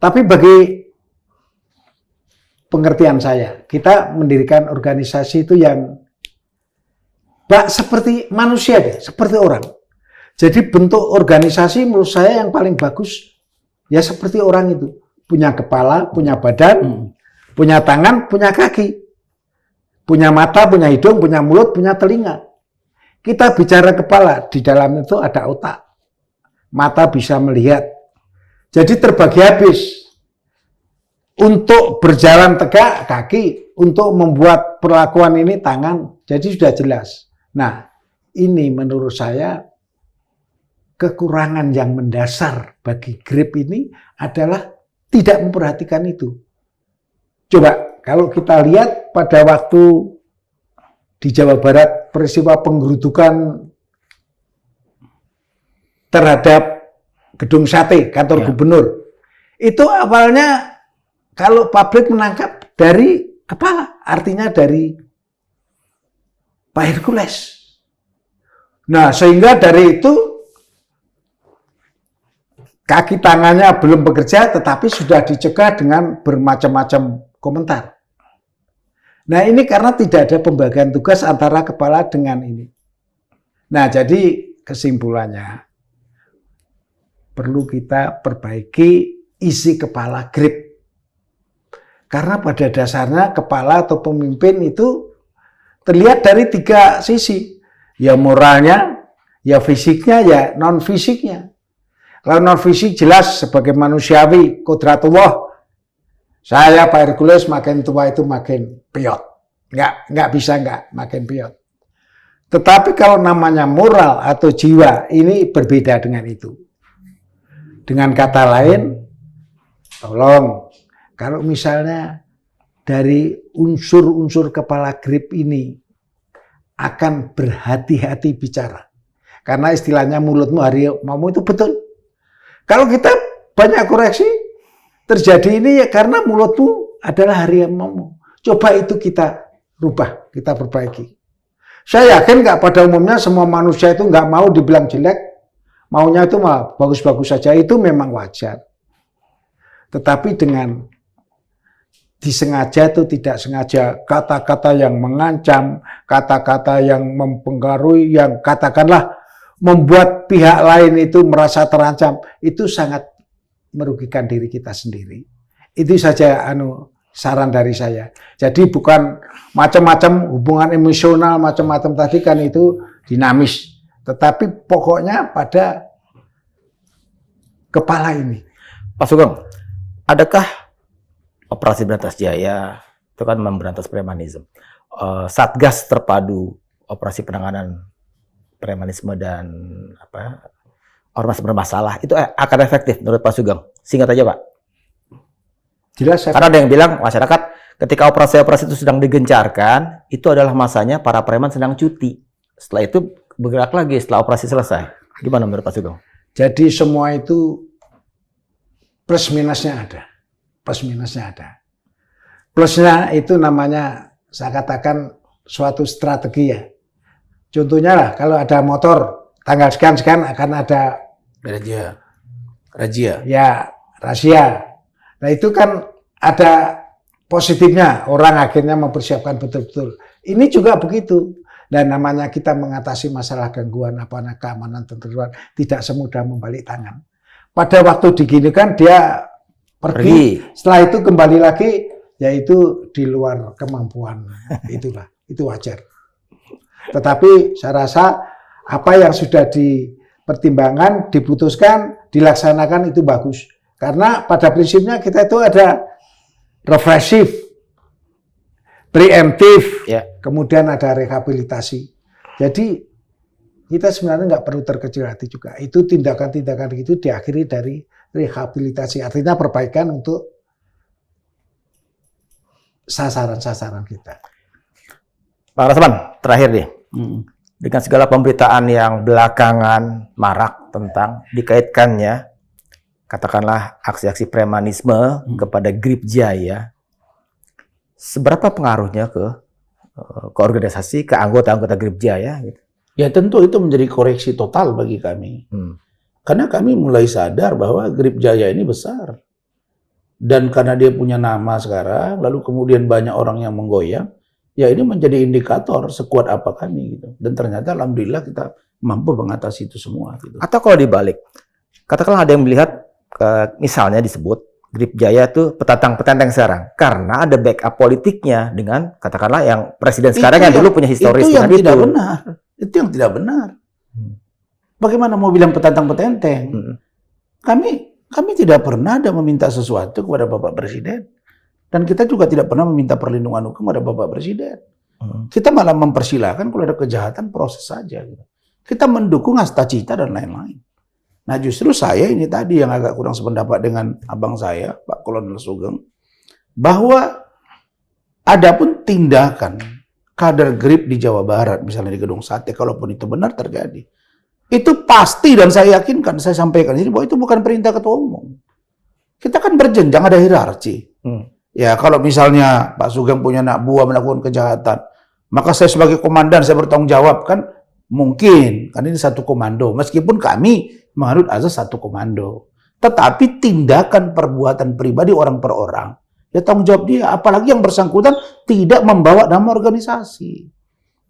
Tapi bagi pengertian saya, kita mendirikan organisasi itu yang seperti manusia deh, seperti orang. Jadi bentuk organisasi menurut saya yang paling bagus ya seperti orang itu. Punya kepala, punya badan, punya tangan, punya kaki. Punya mata, punya hidung, punya mulut, punya telinga. Kita bicara kepala, di dalam itu ada otak. Mata bisa melihat. Jadi terbagi habis. Untuk berjalan tegak, kaki. Untuk membuat perlakuan ini, tangan. Jadi sudah jelas. Nah, ini menurut saya kekurangan yang mendasar bagi GRIP ini adalah tidak memperhatikan itu. Coba kalau kita lihat pada waktu di Jawa Barat peristiwa penggerudukan terhadap gedung sate kantor gubernur, itu awalnya kalau publik menangkap dari kepala, artinya dari Pak Hercules. Nah, sehingga dari itu kaki tangannya belum bekerja, tetapi sudah dicegah dengan bermacam-macam komentar. Nah, ini karena tidak ada pembagian tugas antara kepala dengan ini. Nah, jadi kesimpulannya perlu kita perbaiki isi kepala GRIP. Karena pada dasarnya kepala atau pemimpin itu terlihat dari tiga sisi. Ya moralnya, ya fisiknya, ya non-fisiknya. Kalau non-fisik jelas sebagai manusiawi, kodratullah. Saya Pak Hercules makin tua itu makin piot. Nggak bisa makin piot. Tetapi kalau namanya moral atau jiwa, ini berbeda dengan itu. Dengan kata lain, tolong, kalau misalnya dari unsur-unsur kepala GRIP ini akan berhati-hati bicara. Karena istilahnya mulutmu harimau itu betul. Kalau kita banyak koreksi, terjadi ini ya karena mulutmu adalah harimau. Coba itu kita rubah, kita perbaiki. Saya yakin nggak pada umumnya semua manusia itu nggak mau dibilang jelek, maunya itu mah bagus-bagus saja, itu memang wajar. Tetapi dengan disengaja atau tidak sengaja, kata-kata yang mengancam, kata-kata yang mempengaruhi, yang katakanlah membuat pihak lain itu merasa terancam, itu sangat merugikan diri kita sendiri. Itu saja saran dari saya. Jadi bukan macam-macam hubungan emosional, macam-macam tadi kan itu dinamis. Tetapi pokoknya pada kepala ini. Pak Sugeng, adakah Operasi Berantas Jaya itu kan memberantas premanisme, Satgas Terpadu Operasi Penanganan Premanisme dan ormas bermasalah itu akan efektif menurut Pak Sugeng? Singkat aja Pak. Jelas. Karena ada yang bilang masyarakat ketika operasi-operasi itu sedang digencarkan, itu adalah masanya para preman sedang cuti. Setelah itu bergerak lagi setelah operasi selesai. Gimana menurut Pak Sugeng? Jadi semua itu plus minusnya ada. Plus minusnya ada. Plusnya itu namanya, saya katakan suatu strategi ya. Contohnya lah, kalau ada motor, tanggal sekian-sekian akan ada Razia. ya rahasia. Nah itu kan ada positifnya, orang akhirnya mempersiapkan betul-betul. Ini juga begitu. Dan namanya kita mengatasi masalah gangguan keamanan tentuan tidak semudah membalik tangan. Pada waktu diginikan dia pergi. Setelah itu kembali lagi, yaitu di luar kemampuan. Itulah, itu wajar. Tetapi saya rasa apa yang sudah dipertimbangkan, diputuskan, dilaksanakan itu bagus. Karena pada prinsipnya kita itu ada represif, preemptif, kemudian ada rehabilitasi. Jadi kita sebenarnya nggak perlu terkecil hati juga. Itu tindakan-tindakan itu diakhiri dari rehabilitasi, artinya perbaikan untuk sasaran-sasaran kita. Pak Rasman, terakhir nih. Dengan segala pemberitaan yang belakangan marak tentang dikaitkannya, katakanlah aksi-aksi premanisme kepada GRIP Jaya, seberapa pengaruhnya ke organisasi, ke anggota-anggota GRIP Jaya? Gitu? Ya tentu itu menjadi koreksi total bagi kami. Karena kami mulai sadar bahwa GRIP Jaya ini besar. Dan karena dia punya nama sekarang, lalu kemudian banyak orang yang menggoyang, ya ini menjadi indikator sekuat apa kami gitu. Dan ternyata alhamdulillah kita mampu mengatasi itu semua gitu. Atau kalau dibalik, katakanlah ada yang melihat misalnya disebut GRIP Jaya itu petantang-petantang sekarang karena ada backup politiknya dengan katakanlah yang presiden sekarang yang dulu punya historis itu yang dengan tidak benar. Itu yang tidak benar. Bagaimana mau bilang petantang-petenteng? Kami tidak pernah ada meminta sesuatu kepada Bapak Presiden. Dan kita juga tidak pernah meminta perlindungan hukum kepada Bapak Presiden. Kita malah mempersilahkan kalau ada kejahatan proses saja. Gitu. Kita mendukung asta cita dan lain-lain. Nah justru saya ini tadi yang agak kurang sependapat dengan abang saya, Pak Kolonel Sugeng, bahwa adapun tindakan kader GRIP di Jawa Barat, misalnya di Gedung Sate, kalaupun itu benar terjadi, itu pasti dan saya yakinkan, saya sampaikan ini bahwa itu bukan perintah ketua umum. Kita kan berjenjang, ada hierarki. Ya kalau misalnya Pak Sugeng punya anak buah melakukan kejahatan, maka saya sebagai komandan saya bertanggung jawab kan mungkin, kan ini satu komando. Meskipun kami menganut azas satu komando, tetapi tindakan perbuatan pribadi orang per orang, ya tanggung jawab dia. Apalagi yang bersangkutan tidak membawa nama organisasi.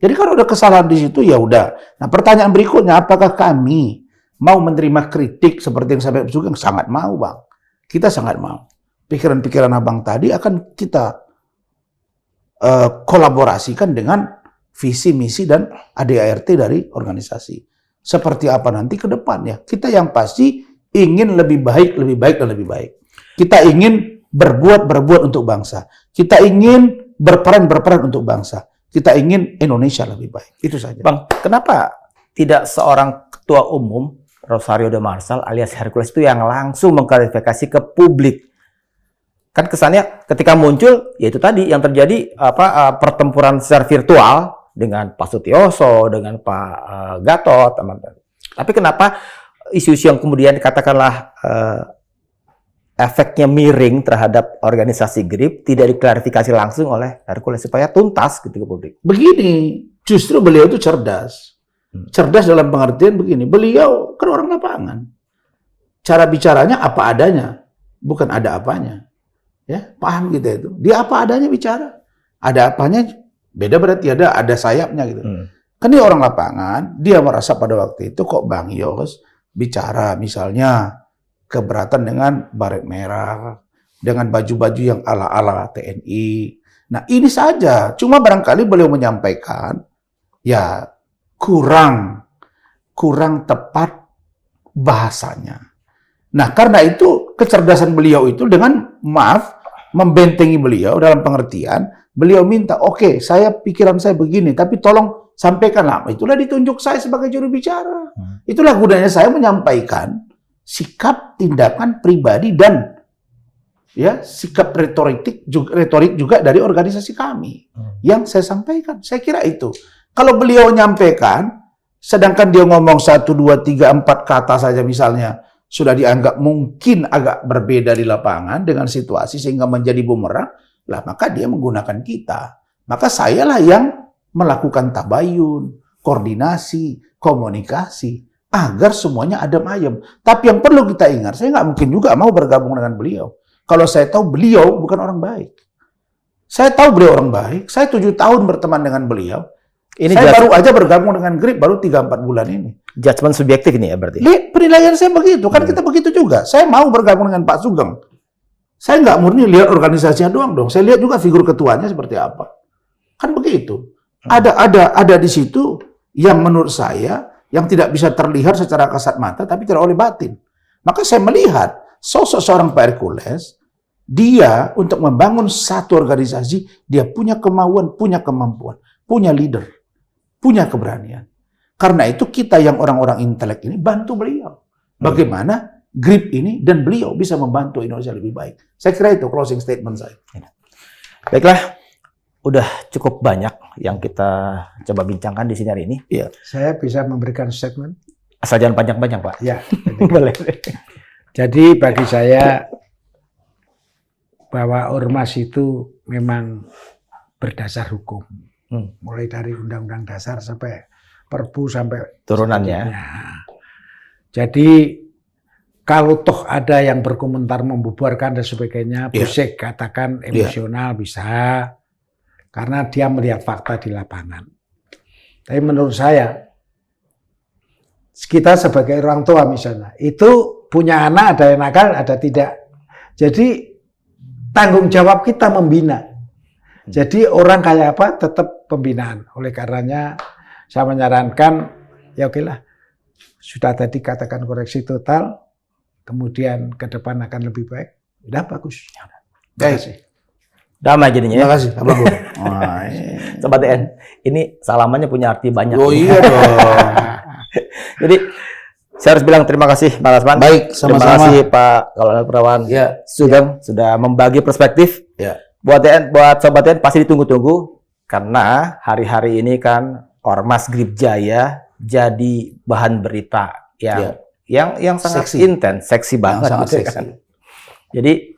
Jadi kalau ada kesalahan di situ ya udah. Nah pertanyaan berikutnya, apakah kami mau menerima kritik seperti yang saya Sugeng? Sangat mau bang, kita sangat mau. Pikiran-pikiran abang tadi akan kita kolaborasikan dengan visi, misi, dan ADART dari organisasi. Seperti apa nanti ke depan ya. Kita yang pasti ingin lebih baik, dan lebih baik. Kita ingin berbuat untuk bangsa. Kita ingin berperan untuk bangsa. Kita ingin Indonesia lebih baik. Itu saja. Bang, kenapa tidak seorang ketua umum, Rosario de Marsal alias Hercules itu yang langsung mengklarifikasi ke publik kan kesannya ketika muncul ya itu tadi yang terjadi pertempuran secara virtual dengan Pak Sutioso, dengan Pak Gatot, teman-teman. Tapi kenapa isu-isu yang kemudian katakanlah efeknya miring terhadap organisasi GRIP tidak diklarifikasi langsung oleh Hercules supaya tuntas gitu ke publik? Begini, justru beliau itu cerdas. Cerdas dalam pengertian begini, beliau kan orang lapangan. Cara bicaranya apa adanya, bukan ada apanya. Ya, paham gitu itu. Dia apa adanya bicara. Ada apanya beda berarti ada sayapnya gitu. Kan dia orang lapangan, dia merasa pada waktu itu kok Bang Yos bicara misalnya keberatan dengan baret merah, dengan baju-baju yang ala-ala TNI. Nah, ini saja. Cuma barangkali beliau menyampaikan ya kurang tepat bahasanya. Nah, karena itu kecerdasan beliau itu dengan membentengi beliau dalam pengertian, beliau minta, oke, pikiran saya begini, tapi tolong sampaikanlah. Itulah ditunjuk saya sebagai juru bicara. Itulah gunanya saya menyampaikan sikap, tindakan pribadi dan ya sikap retorik juga dari organisasi kami yang saya sampaikan. Saya kira itu. Kalau beliau nyampaikan, sedangkan dia ngomong 1, 2, 3, 4 kata saja misalnya, sudah dianggap mungkin agak berbeda di lapangan dengan situasi sehingga menjadi bumerang, lah maka dia menggunakan kita. Maka sayalah yang melakukan tabayun, koordinasi, komunikasi, agar semuanya adem ayem. Tapi yang perlu kita ingat, saya nggak mungkin juga mau bergabung dengan beliau. Kalau saya tahu beliau bukan orang baik. Saya tahu beliau orang baik, saya 7 tahun berteman dengan beliau. Saya baru aja bergabung dengan GRIP baru 3-4 bulan ini. Judgment subjektif ini ya berarti? Penilaian saya begitu, kan kita begitu juga. Saya mau bergabung dengan Pak Sugeng. Saya nggak murni lihat organisasinya doang dong. Saya lihat juga figur ketuanya seperti apa. Kan begitu. Ada di situ yang menurut saya yang tidak bisa terlihat secara kasat mata tapi tidak oleh batin. Maka saya melihat sosok seorang Pak Hercules, dia untuk membangun satu organisasi, dia punya kemauan, punya kemampuan, punya leader, punya keberanian. Karena itu kita yang orang-orang intelek ini bantu beliau. Bagaimana GRIP ini dan beliau bisa membantu Indonesia lebih baik. Saya kira itu closing statement saya. Baiklah, udah cukup banyak yang kita coba bincangkan di sini hari ini. Iya. Saya bisa memberikan statement? Asal jangan panjang-panjang, Pak. Ya. Boleh. Jadi bagi saya bahwa ormas itu memang berdasar hukum. Mulai dari Undang-Undang Dasar sampai Perpu sampai turunannya. Jadi kalau toh ada yang berkomentar membubarkan dan sebagainya, bisa katakan emosional bisa, karena dia melihat fakta di lapangan. Tapi menurut saya, kita sebagai orang tua misalnya, itu punya anak ada yang nakal, ada tidak. Jadi tanggung jawab kita membina. Jadi orang kayak apa tetap pembinaan. Oleh karenanya saya menyarankan, ya oke lah, sudah tadi katakan koreksi total, kemudian ke depan akan lebih baik. Udah bagus. Terima kasih. Damai jadinya. Terima kasih. Apa Bu? Sobat TN, ini salamannya punya arti banyak. Oh iya dong. Jadi saya harus bilang terima kasih Pak Lasman. Baik, sama-sama. Terima kasih Pak Kolonel Perawan Sugeng sudah membagi perspektif. Buat TN, buat Sobat TN pasti ditunggu-tunggu karena hari-hari ini kan Ormas GRIP Jaya jadi bahan berita yang sangat intens, seksi banget gitu kan. Jadi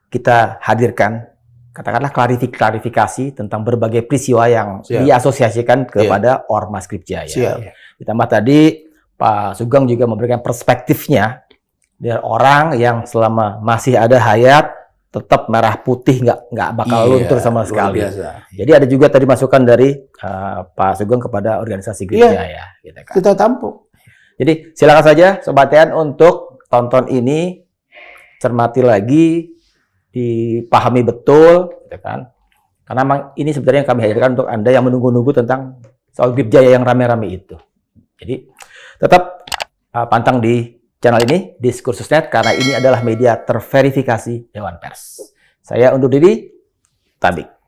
kita hadirkan katakanlah klarifikasi tentang berbagai peristiwa yang diasosiasikan kepada Ormas GRIP Jaya. Ditambah tadi Pak Sugeng juga memberikan perspektifnya dari orang yang selama masih ada hayat tetap merah putih nggak bakal luntur sama sekali. Jadi ada juga tadi masukan dari Pak Sugeng kepada organisasi GRIP Jaya. Gitu kan. Kita tampung. Jadi silakan saja Sobat TN untuk tonton ini, cermati lagi, dipahami betul, gitu kan? Karena memang ini sebenarnya yang kami hadirkan untuk Anda yang menunggu-nunggu tentang soal GRIP Jaya yang rame-rame itu. Jadi tetap pantang di channel ini, Diskursusnet, karena ini adalah media terverifikasi Dewan Pers. Saya undur diri, tabik.